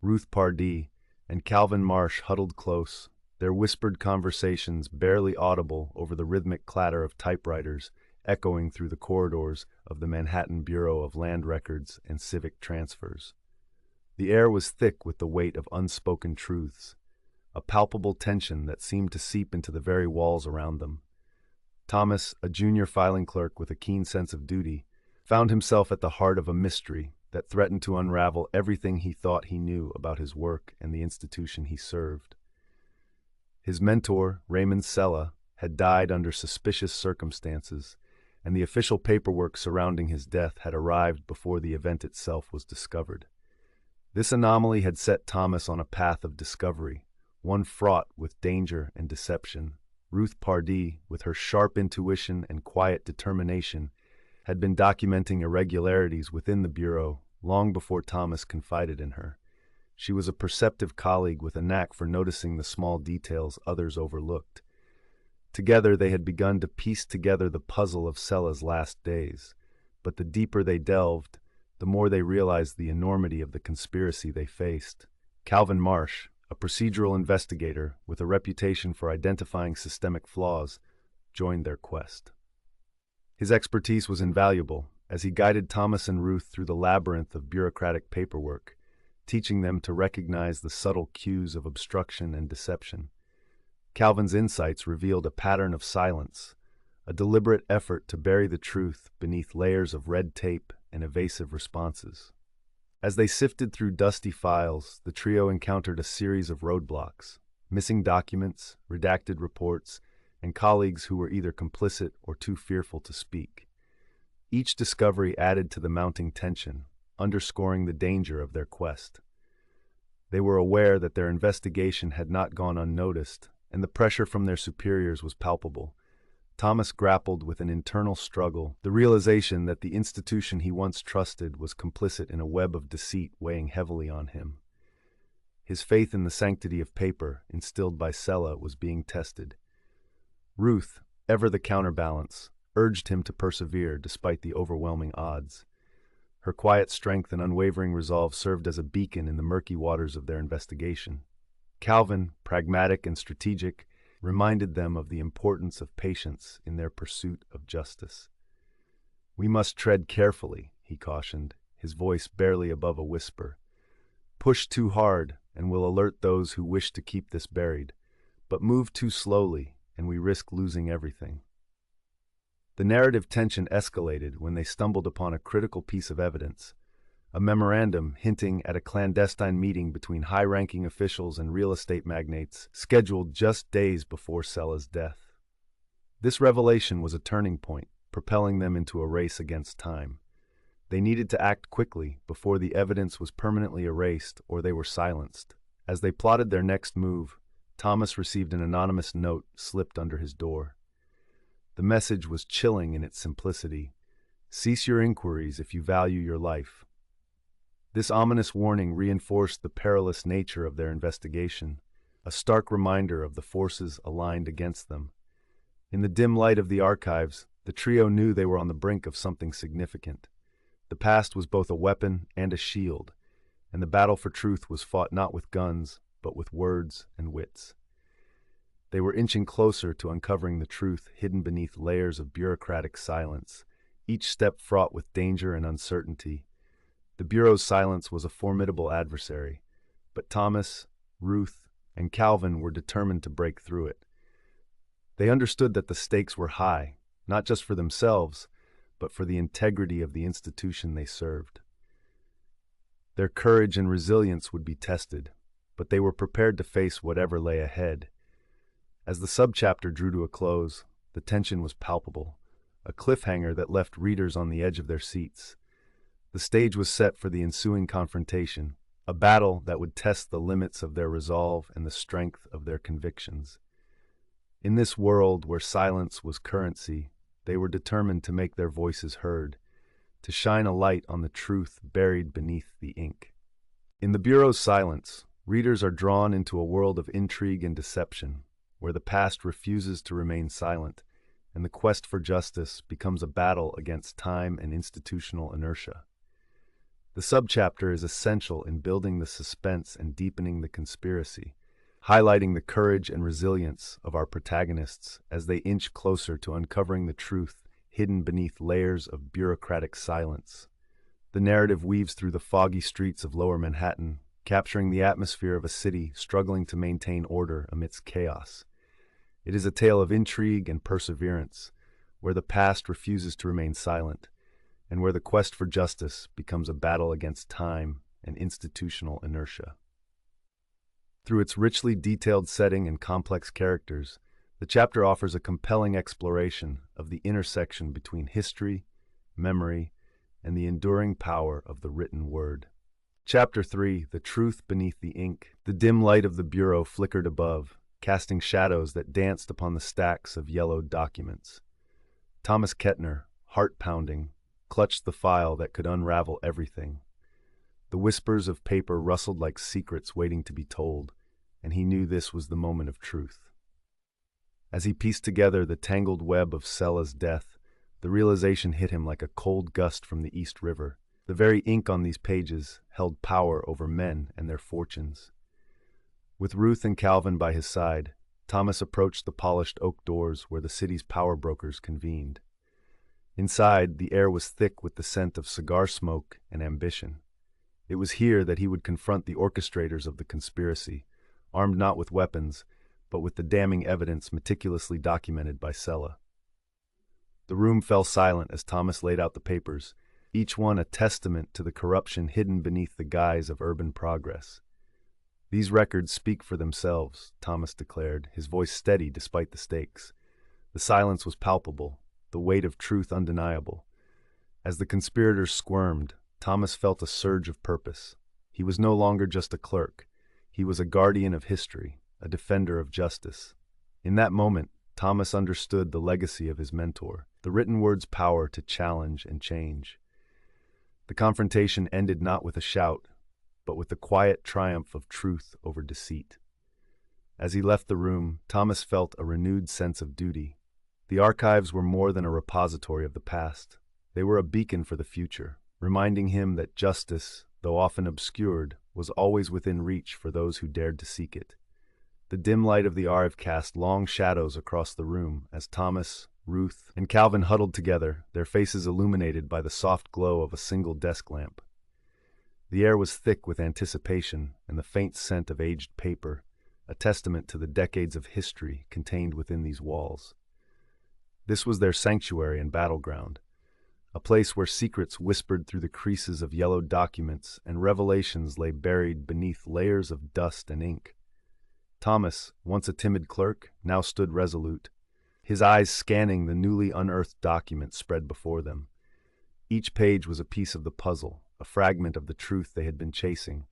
Ruth Pardee, and Calvin Marsh huddled close, their whispered conversations barely audible over the rhythmic clatter of typewriters echoing through the corridors of the Manhattan Bureau of Land Records and Civic Transfers. The air was thick with the weight of unspoken truths, a palpable tension that seemed to seep into the very walls around them. Thomas, a junior filing clerk with a keen sense of duty, found himself at the heart of a mystery that threatened to unravel everything he thought he knew about his work and the institution he served. His mentor, Raymond Sella, had died under suspicious circumstances, and the official paperwork surrounding his death had arrived before the event itself was discovered. This anomaly had set Thomas on a path of discovery, one fraught with danger and deception. Ruth Pardee, with her sharp intuition and quiet determination, had been documenting irregularities within the Bureau long before Thomas confided in her. She was a perceptive colleague with a knack for noticing the small details others overlooked. Together they had begun to piece together the puzzle of Sella's last days, but the deeper they delved, the more they realized the enormity of the conspiracy they faced. Calvin Marsh, a procedural investigator with a reputation for identifying systemic flaws, joined their quest. His expertise was invaluable as he guided Thomas and Ruth through the labyrinth of bureaucratic paperwork, teaching them to recognize the subtle cues of obstruction and deception. Calvin's insights revealed a pattern of silence, a deliberate effort to bury the truth beneath layers of red tape and evasive responses. As they sifted through dusty files, the trio encountered a series of roadblocks: missing documents, redacted reports, and colleagues who were either complicit or too fearful to speak. Each discovery added to the mounting tension, underscoring the danger of their quest. They were aware that their investigation had not gone unnoticed, and the pressure from their superiors was palpable. Thomas grappled with an internal struggle, the realization that the institution he once trusted was complicit in a web of deceit weighing heavily on him. His faith in the sanctity of paper, instilled by Sella, was being tested. Ruth, ever the counterbalance, urged him to persevere despite the overwhelming odds. Her quiet strength and unwavering resolve served as a beacon in the murky waters of their investigation. Calvin, pragmatic and strategic, reminded them of the importance of patience in their pursuit of justice. "We must tread carefully," he cautioned, his voice barely above a whisper. "Push too hard, and we'll alert those who wish to keep this buried, but move too slowly, and we risk losing everything." The narrative tension escalated when they stumbled upon a critical piece of evidence, a memorandum hinting at a clandestine meeting between high-ranking officials and real estate magnates scheduled just days before Sella's death. This revelation was a turning point, propelling them into a race against time. They needed to act quickly before the evidence was permanently erased or they were silenced. As they plotted their next move, Thomas received an anonymous note slipped under his door. The message was chilling in its simplicity. "Cease your inquiries if you value your life." This ominous warning reinforced the perilous nature of their investigation, a stark reminder of the forces aligned against them. In the dim light of the archives, the trio knew they were on the brink of something significant. The past was both a weapon and a shield, and the battle for truth was fought not with guns, but with words and wits. They were inching closer to uncovering the truth hidden beneath layers of bureaucratic silence, each step fraught with danger and uncertainty. The Bureau's silence was a formidable adversary, but Thomas, Ruth, and Calvin were determined to break through it. They understood that the stakes were high, not just for themselves, but for the integrity of the institution they served. Their courage and resilience would be tested, but they were prepared to face whatever lay ahead. As the subchapter drew to a close, the tension was palpable, a cliffhanger that left readers on the edge of their seats. The stage was set for the ensuing confrontation, a battle that would test the limits of their resolve and the strength of their convictions. In this world where silence was currency, they were determined to make their voices heard, to shine a light on the truth buried beneath the ink. In the Bureau's silence, readers are drawn into a world of intrigue and deception, where the past refuses to remain silent, and the quest for justice becomes a battle against time and institutional inertia. The subchapter is essential in building the suspense and deepening the conspiracy, highlighting the courage and resilience of our protagonists as they inch closer to uncovering the truth hidden beneath layers of bureaucratic silence. The narrative weaves through the foggy streets of Lower Manhattan, capturing the atmosphere of a city struggling to maintain order amidst chaos. It is a tale of intrigue and perseverance, where the past refuses to remain silent, and where the quest for justice becomes a battle against time and institutional inertia. Through its richly detailed setting and complex characters, the chapter offers a compelling exploration of the intersection between history, memory, and the enduring power of the written word. Chapter 3, The Truth Beneath the Ink. The dim light of the Bureau flickered above, casting shadows that danced upon the stacks of yellowed documents. Thomas Kettner, heart-pounding, clutched the file that could unravel everything. The whispers of paper rustled like secrets waiting to be told, and he knew this was the moment of truth. As he pieced together the tangled web of Sella's death, the realization hit him like a cold gust from the East River. The very ink on these pages held power over men and their fortunes. With Ruth and Calvin by his side, Thomas approached the polished oak doors where the city's power brokers convened. Inside, the air was thick with the scent of cigar smoke and ambition. It was here that he would confront the orchestrators of the conspiracy, armed not with weapons, but with the damning evidence meticulously documented by Sella. The room fell silent as Thomas laid out the papers, each one a testament to the corruption hidden beneath the guise of urban progress. "These records speak for themselves," Thomas declared, his voice steady despite the stakes. The silence was palpable, the weight of truth undeniable. As the conspirators squirmed, Thomas felt a surge of purpose. He was no longer just a clerk. He was a guardian of history, a defender of justice. In that moment, Thomas understood the legacy of his mentor, the written word's power to challenge and change. The confrontation ended not with a shout, but with the quiet triumph of truth over deceit. As he left the room, Thomas felt a renewed sense of duty. The archives were more than a repository of the past. They were a beacon for the future, reminding him that justice, though often obscured, was always within reach for those who dared to seek it. The dim light of the archive cast long shadows across the room as Thomas, Ruth, and Calvin huddled together, their faces illuminated by the soft glow of a single desk lamp. The air was thick with anticipation and the faint scent of aged paper, a testament to the decades of history contained within these walls. This was their sanctuary and battleground, a place where secrets whispered through the creases of yellowed documents and revelations lay buried beneath layers of dust and ink. Thomas, once a timid clerk, now stood resolute, his eyes scanning the newly unearthed documents spread before them. Each page was a piece of the puzzle, a fragment of the truth they had been chasing,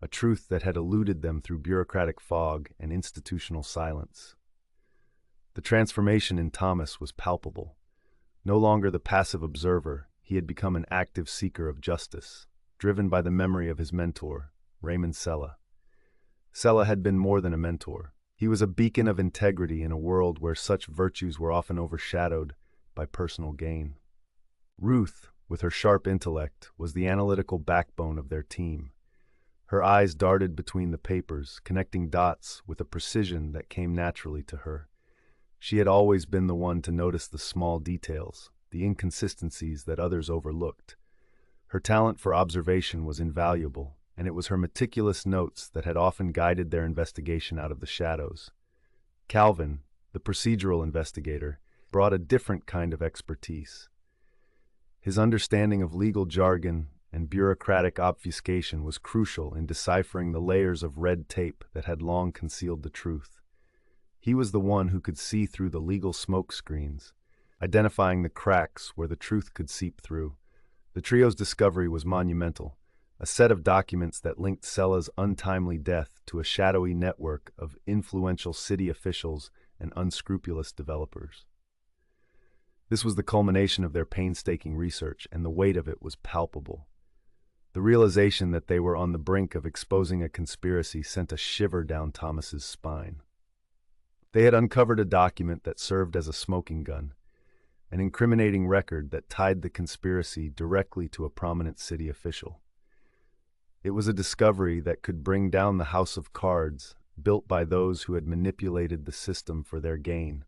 a truth that had eluded them through bureaucratic fog and institutional silence. The transformation in Thomas was palpable. No longer the passive observer, he had become an active seeker of justice, driven by the memory of his mentor, Raymond Sella. Sella had been more than a mentor. He was a beacon of integrity in a world where such virtues were often overshadowed by personal gain. Ruth, with her sharp intellect, was the analytical backbone of their team. Her eyes darted between the papers, connecting dots with a precision that came naturally to her. She had always been the one to notice the small details, the inconsistencies that others overlooked. Her talent for observation was invaluable, and it was her meticulous notes that had often guided their investigation out of the shadows. Calvin, the procedural investigator, brought a different kind of expertise. His understanding of legal jargon and bureaucratic obfuscation was crucial in deciphering the layers of red tape that had long concealed the truth. He was the one who could see through the legal smoke screens, identifying the cracks where the truth could seep through. The trio's discovery was monumental, a set of documents that linked Sella's untimely death to a shadowy network of influential city officials and unscrupulous developers. This was the culmination of their painstaking research, and the weight of it was palpable. The realization that they were on the brink of exposing a conspiracy sent a shiver down Thomas's spine. They had uncovered a document that served as a smoking gun, an incriminating record that tied the conspiracy directly to a prominent city official. It was a discovery that could bring down the house of cards built by those who had manipulated the system for their gain.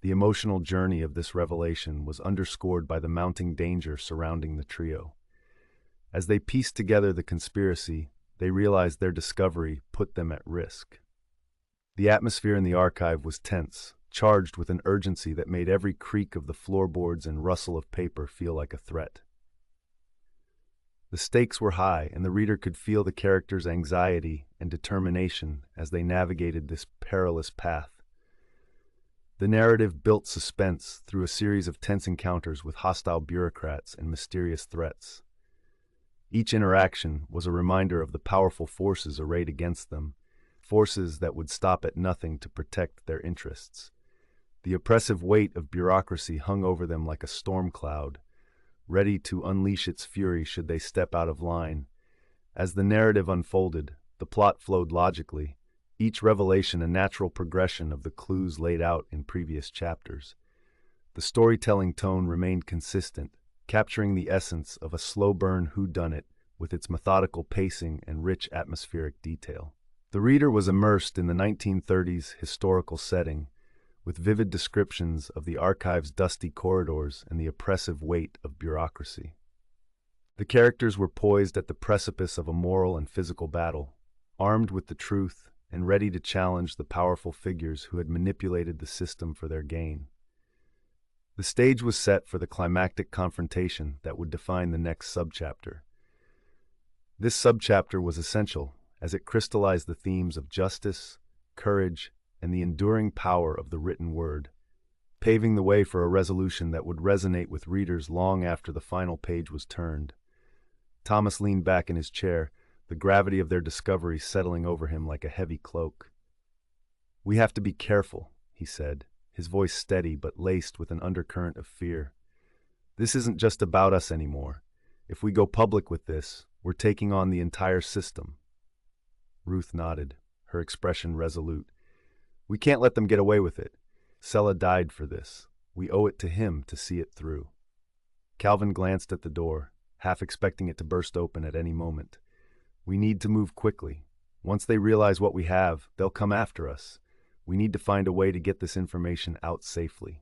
The emotional journey of this revelation was underscored by the mounting danger surrounding the trio. As they pieced together the conspiracy, they realized their discovery put them at risk. The atmosphere in the archive was tense, charged with an urgency that made every creak of the floorboards and rustle of paper feel like a threat. The stakes were high, and the reader could feel the characters' anxiety and determination as they navigated this perilous path. The narrative built suspense through a series of tense encounters with hostile bureaucrats and mysterious threats. Each interaction was a reminder of the powerful forces arrayed against them, forces that would stop at nothing to protect their interests. The oppressive weight of bureaucracy hung over them like a storm cloud, ready to unleash its fury should they step out of line. As the narrative unfolded, the plot flowed logically, each revelation a natural progression of the clues laid out in previous chapters. The storytelling tone remained consistent, capturing the essence of a slow-burn whodunit with its methodical pacing and rich atmospheric detail. The reader was immersed in the 1930s historical setting, with vivid descriptions of the archive's dusty corridors and the oppressive weight of bureaucracy. The characters were poised at the precipice of a moral and physical battle, armed with the truth and ready to challenge the powerful figures who had manipulated the system for their gain. The stage was set for the climactic confrontation that would define the next subchapter. This subchapter was essential, as it crystallized the themes of justice, courage, and the enduring power of the written word, paving the way for a resolution that would resonate with readers long after the final page was turned. Thomas leaned back in his chair, the gravity of their discovery settling over him like a heavy cloak. "We have to be careful," he said, his voice steady but laced with an undercurrent of fear. "This isn't just about us anymore. If we go public with this, we're taking on the entire system." Ruth nodded, her expression resolute. "We can't let them get away with it. Sella died for this. We owe it to him to see it through." Calvin glanced at the door, half expecting it to burst open at any moment. "We need to move quickly. Once they realize what we have, they'll come after us. We need to find a way to get this information out safely."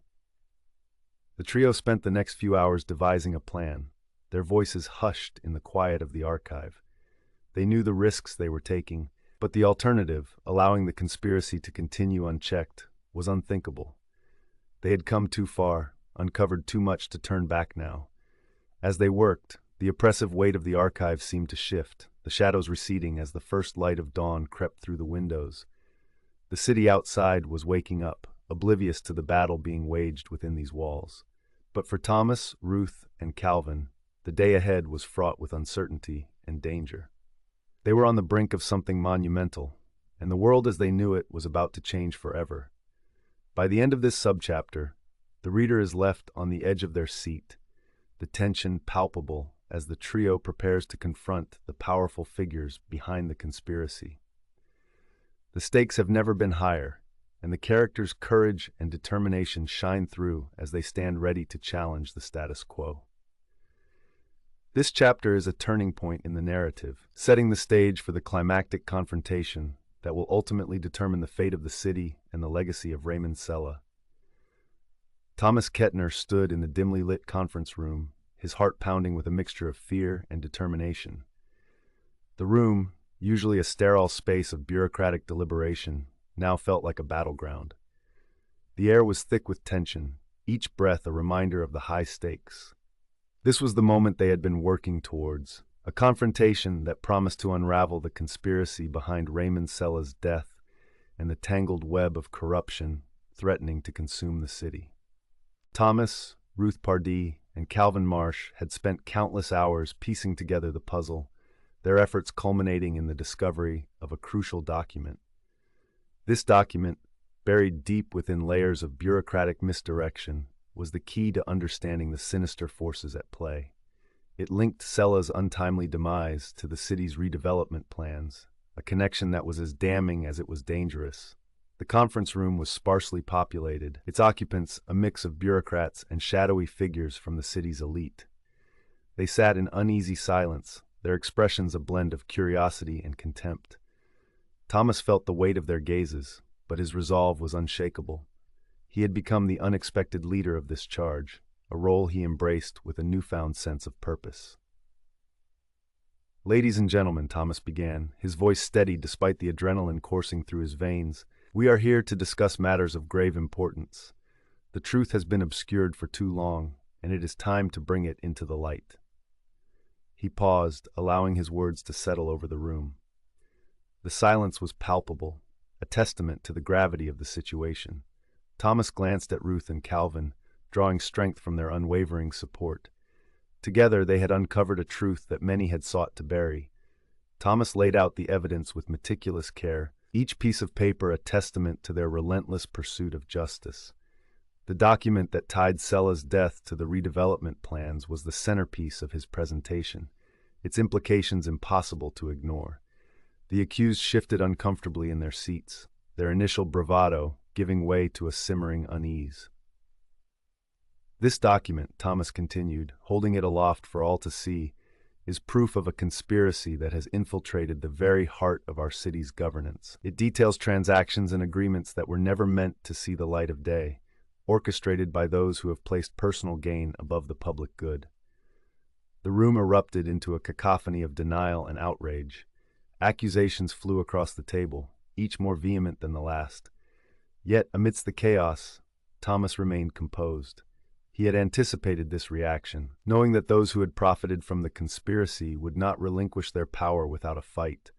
The trio spent the next few hours devising a plan, their voices hushed in the quiet of the archive. They knew the risks they were taking, but the alternative, allowing the conspiracy to continue unchecked, was unthinkable. They had come too far, uncovered too much to turn back now. As they worked, the oppressive weight of the archive seemed to shift, the shadows receding as the first light of dawn crept through the windows. The city outside was waking up, oblivious to the battle being waged within these walls. But for Thomas, Ruth, and Calvin, the day ahead was fraught with uncertainty and danger. They were on the brink of something monumental, and the world as they knew it was about to change forever. By the end of this subchapter, the reader is left on the edge of their seat, the tension palpable as the trio prepares to confront the powerful figures behind the conspiracy. The stakes have never been higher, and the characters' courage and determination shine through as they stand ready to challenge the status quo. This chapter is a turning point in the narrative, setting the stage for the climactic confrontation that will ultimately determine the fate of the city and the legacy of Raymond Sella. Thomas Kettner stood in the dimly lit conference room, his heart pounding with a mixture of fear and determination. The room, usually a sterile space of bureaucratic deliberation, now felt like a battleground. The air was thick with tension, each breath a reminder of the high stakes. This was the moment they had been working towards, a confrontation that promised to unravel the conspiracy behind Raymond Sella's death and the tangled web of corruption threatening to consume the city. Thomas, Ruth Pardee, and Calvin Marsh had spent countless hours piecing together the puzzle, their efforts culminating in the discovery of a crucial document. This document, buried deep within layers of bureaucratic misdirection, was the key to understanding the sinister forces at play. It linked Sella's untimely demise to the city's redevelopment plans, a connection that was as damning as it was dangerous. The conference room was sparsely populated, its occupants a mix of bureaucrats and shadowy figures from the city's elite. They sat in uneasy silence, their expressions a blend of curiosity and contempt. Thomas felt the weight of their gazes, but his resolve was unshakable. He had become the unexpected leader of this charge, a role he embraced with a newfound sense of purpose. "Ladies and gentlemen," Thomas began, his voice steady despite the adrenaline coursing through his veins, "we are here to discuss matters of grave importance. The truth has been obscured for too long, and it is time to bring it into the light." He paused, allowing his words to settle over the room. The silence was palpable, a testament to the gravity of the situation. Thomas glanced at Ruth and Calvin, drawing strength from their unwavering support. Together they had uncovered a truth that many had sought to bury. Thomas laid out the evidence with meticulous care, each piece of paper a testament to their relentless pursuit of justice. The document that tied Sella's death to the redevelopment plans was the centerpiece of his presentation, its implications impossible to ignore. The accused shifted uncomfortably in their seats, their initial bravado giving way to a simmering unease. "This document," Thomas continued, holding it aloft for all to see, "is proof of a conspiracy that has infiltrated the very heart of our city's governance. It details transactions and agreements that were never meant to see the light of day, orchestrated by those who have placed personal gain above the public good." The room erupted into a cacophony of denial and outrage. Accusations flew across the table, each more vehement than the last. Yet, amidst the chaos, Thomas remained composed. He had anticipated this reaction, knowing that those who had profited from the conspiracy would not relinquish their power without a fight.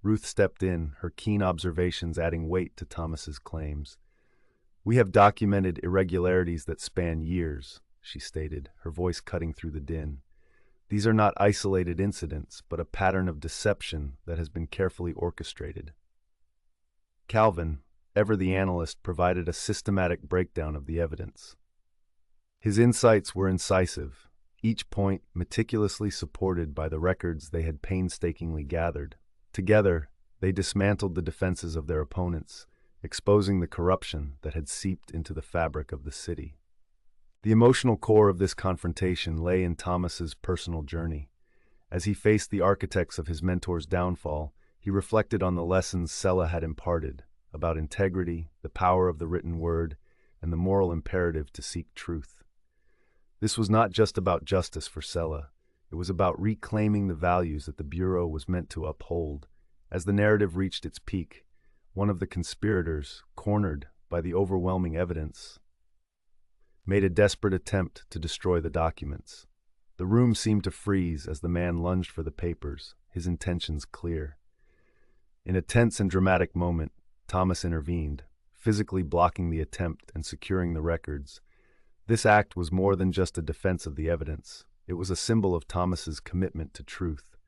Ruth stepped in, her keen observations adding weight to Thomas's claims. "We have documented irregularities that span years," she stated, her voice cutting through the din. "These are not isolated incidents, but a pattern of deception that has been carefully orchestrated." Calvin, ever the analyst, provided a systematic breakdown of the evidence. His insights were incisive, each point meticulously supported by the records they had painstakingly gathered. Together, they dismantled the defenses of their opponents, exposing the corruption that had seeped into the fabric of the city. The emotional core of this confrontation lay in Thomas's personal journey. As he faced the architects of his mentor's downfall, he reflected on the lessons Sella had imparted about integrity, the power of the written word, and the moral imperative to seek truth. This was not just about justice for Sella. It was about reclaiming the values that the Bureau was meant to uphold. As the narrative reached its peak, one of the conspirators, cornered by the overwhelming evidence, made a desperate attempt to destroy the documents. The room seemed to freeze as the man lunged for the papers, his intentions clear. In a tense and dramatic moment, Thomas intervened, physically blocking the attempt and securing the records. This act was more than just a defense of the evidence. It was a symbol of Thomas's commitment to truth.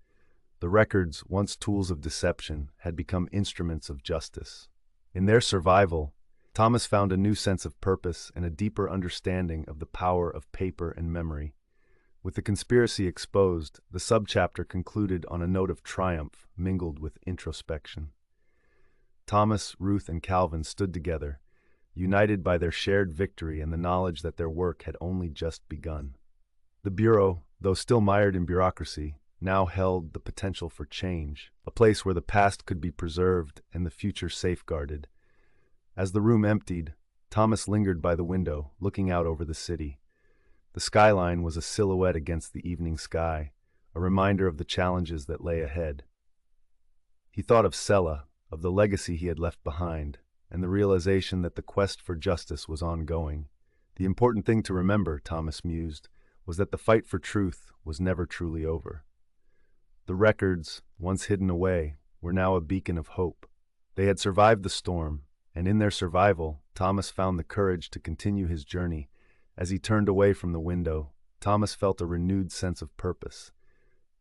The records, once tools of deception, had become instruments of justice. In their survival, Thomas found a new sense of purpose and a deeper understanding of the power of paper and memory. With the conspiracy exposed, the subchapter concluded on a note of triumph mingled with introspection. Thomas, Ruth, and Calvin stood together, united by their shared victory and the knowledge that their work had only just begun. The Bureau, though still mired in bureaucracy, now held the potential for change, a place where the past could be preserved and the future safeguarded. As the room emptied, Thomas lingered by the window, looking out over the city. The skyline was a silhouette against the evening sky, a reminder of the challenges that lay ahead. He thought of Sella, of the legacy he had left behind, and the realization that the quest for justice was ongoing. The important thing to remember, Thomas mused, was that the fight for truth was never truly over. The records, once hidden away, were now a beacon of hope. They had survived the storm, and in their survival, Thomas found the courage to continue his journey. As he turned away from the window, Thomas felt a renewed sense of purpose.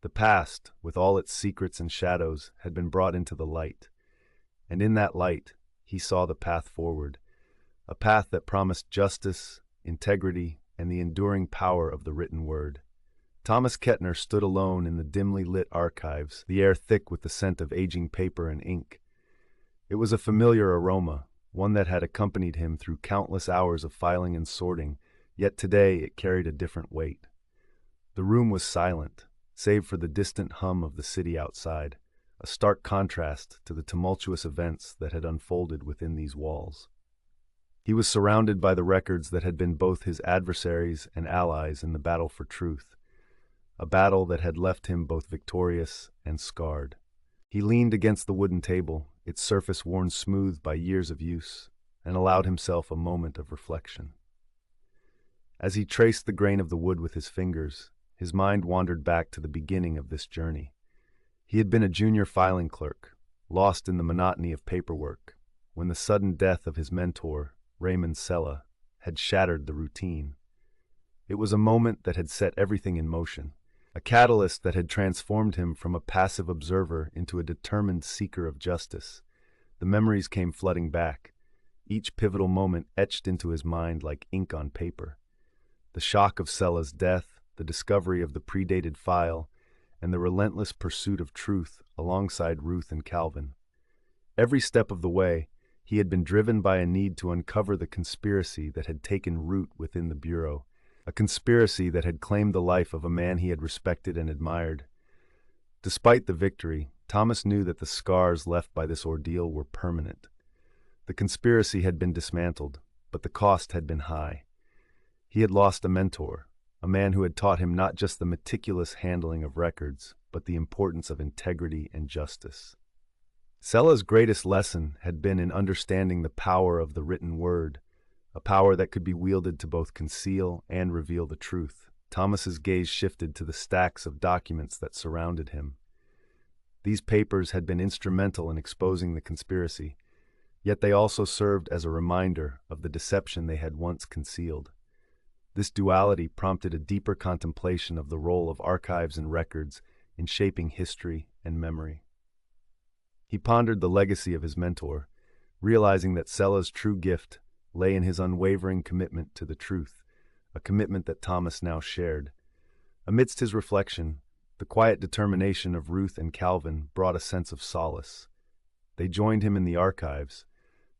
The past, with all its secrets and shadows, had been brought into the light, and in that light, he saw the path forward, a path that promised justice, integrity, and the enduring power of the written word. Thomas Kettner stood alone in the dimly lit archives, the air thick with the scent of aging paper and ink. It was a familiar aroma, one that had accompanied him through countless hours of filing and sorting, yet today it carried a different weight. The room was silent, save for the distant hum of the city outside, a stark contrast to the tumultuous events that had unfolded within these walls. He was surrounded by the records that had been both his adversaries and allies in the battle for truth, a battle that had left him both victorious and scarred. He leaned against the wooden table, its surface worn smooth by years of use, and allowed himself a moment of reflection. As he traced the grain of the wood with his fingers, his mind wandered back to the beginning of this journey. He had been a junior filing clerk, lost in the monotony of paperwork, when the sudden death of his mentor, Raymond Sella, had shattered the routine. It was a moment that had set everything in motion, a catalyst that had transformed him from a passive observer into a determined seeker of justice. The memories came flooding back, each pivotal moment etched into his mind like ink on paper. The shock of Sella's death, the discovery of the predated file, and the relentless pursuit of truth alongside Ruth and Calvin. Every step of the way, he had been driven by a need to uncover the conspiracy that had taken root within the Bureau, a conspiracy that had claimed the life of a man he had respected and admired. Despite the victory, Thomas knew that the scars left by this ordeal were permanent. The conspiracy had been dismantled, but the cost had been high. He had lost a mentor, a man who had taught him not just the meticulous handling of records, but the importance of integrity and justice. Sella's greatest lesson had been in understanding the power of the written word, a power that could be wielded to both conceal and reveal the truth. Thomas's gaze shifted to the stacks of documents that surrounded him. These papers had been instrumental in exposing the conspiracy, yet they also served as a reminder of the deception they had once concealed. This duality prompted a deeper contemplation of the role of archives and records in shaping history and memory. He pondered the legacy of his mentor, realizing that Sella's true gift lay in his unwavering commitment to the truth, a commitment that Thomas now shared. Amidst his reflection, the quiet determination of Ruth and Calvin brought a sense of solace. They joined him in the archives,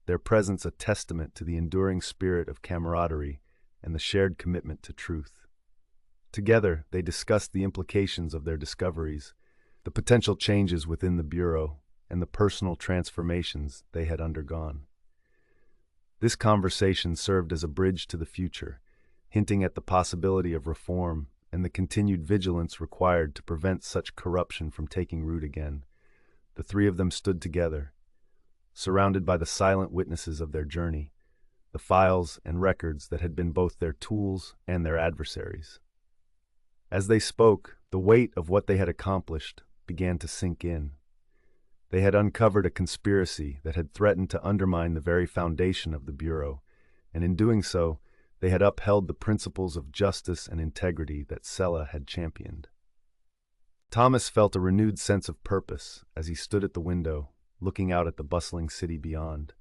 their presence a testament to the enduring spirit of camaraderie and the shared commitment to truth. Together, they discussed the implications of their discoveries, the potential changes within the Bureau, and the personal transformations they had undergone. This conversation served as a bridge to the future, hinting at the possibility of reform and the continued vigilance required to prevent such corruption from taking root again. The three of them stood together, surrounded by the silent witnesses of their journey, the files and records that had been both their tools and their adversaries. As they spoke, the weight of what they had accomplished began to sink in. They had uncovered a conspiracy that had threatened to undermine the very foundation of the Bureau, and in doing so, they had upheld the principles of justice and integrity that Sella had championed. Thomas felt a renewed sense of purpose as he stood at the window, looking out at the bustling city beyond.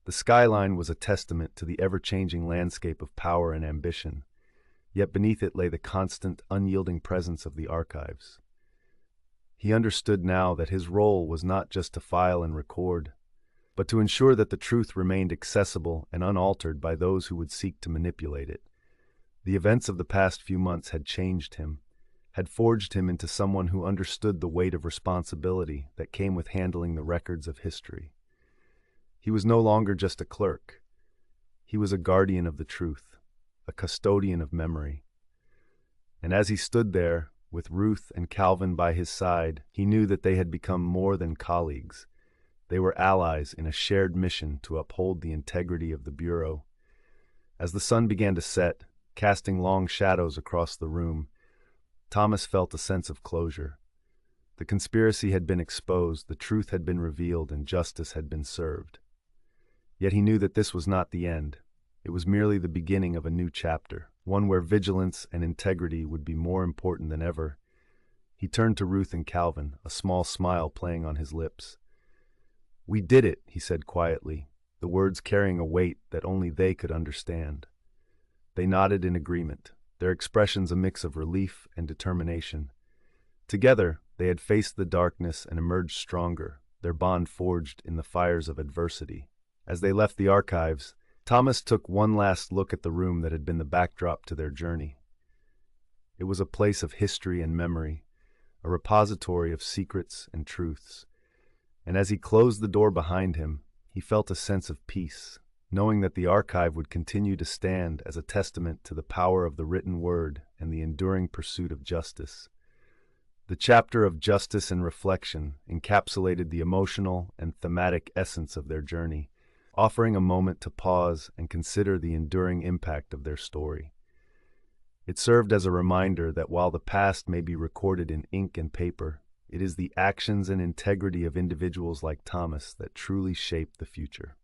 The skyline was a testament to the ever-changing landscape of power and ambition, yet beneath it lay the constant, unyielding presence of the archives. He understood now that his role was not just to file and record, but to ensure that the truth remained accessible and unaltered by those who would seek to manipulate it. The events of the past few months had changed him, had forged him into someone who understood the weight of responsibility that came with handling the records of history. He was no longer just a clerk. He was a guardian of the truth, a custodian of memory. And as he stood there, with Ruth and Calvin by his side, he knew that they had become more than colleagues. They were allies in a shared mission to uphold the integrity of the Bureau. As the sun began to set, casting long shadows across the room, Thomas felt a sense of closure. The conspiracy had been exposed, the truth had been revealed, and justice had been served. Yet he knew that this was not the end. It was merely the beginning of a new chapter, one where vigilance and integrity would be more important than ever. He turned to Ruth and Calvin, a small smile playing on his lips. "We did it," he said quietly, the words carrying a weight that only they could understand. They nodded in agreement, their expressions a mix of relief and determination. Together, they had faced the darkness and emerged stronger, their bond forged in the fires of adversity. As they left the archives, Thomas took one last look at the room that had been the backdrop to their journey. It was a place of history and memory, a repository of secrets and truths. And as he closed the door behind him, he felt a sense of peace, knowing that the archive would continue to stand as a testament to the power of the written word and the enduring pursuit of justice. The chapter of justice and reflection encapsulated the emotional and thematic essence of their journey, offering a moment to pause and consider the enduring impact of their story. It served as a reminder that while the past may be recorded in ink and paper, it is the actions and integrity of individuals like Thomas that truly shape the future.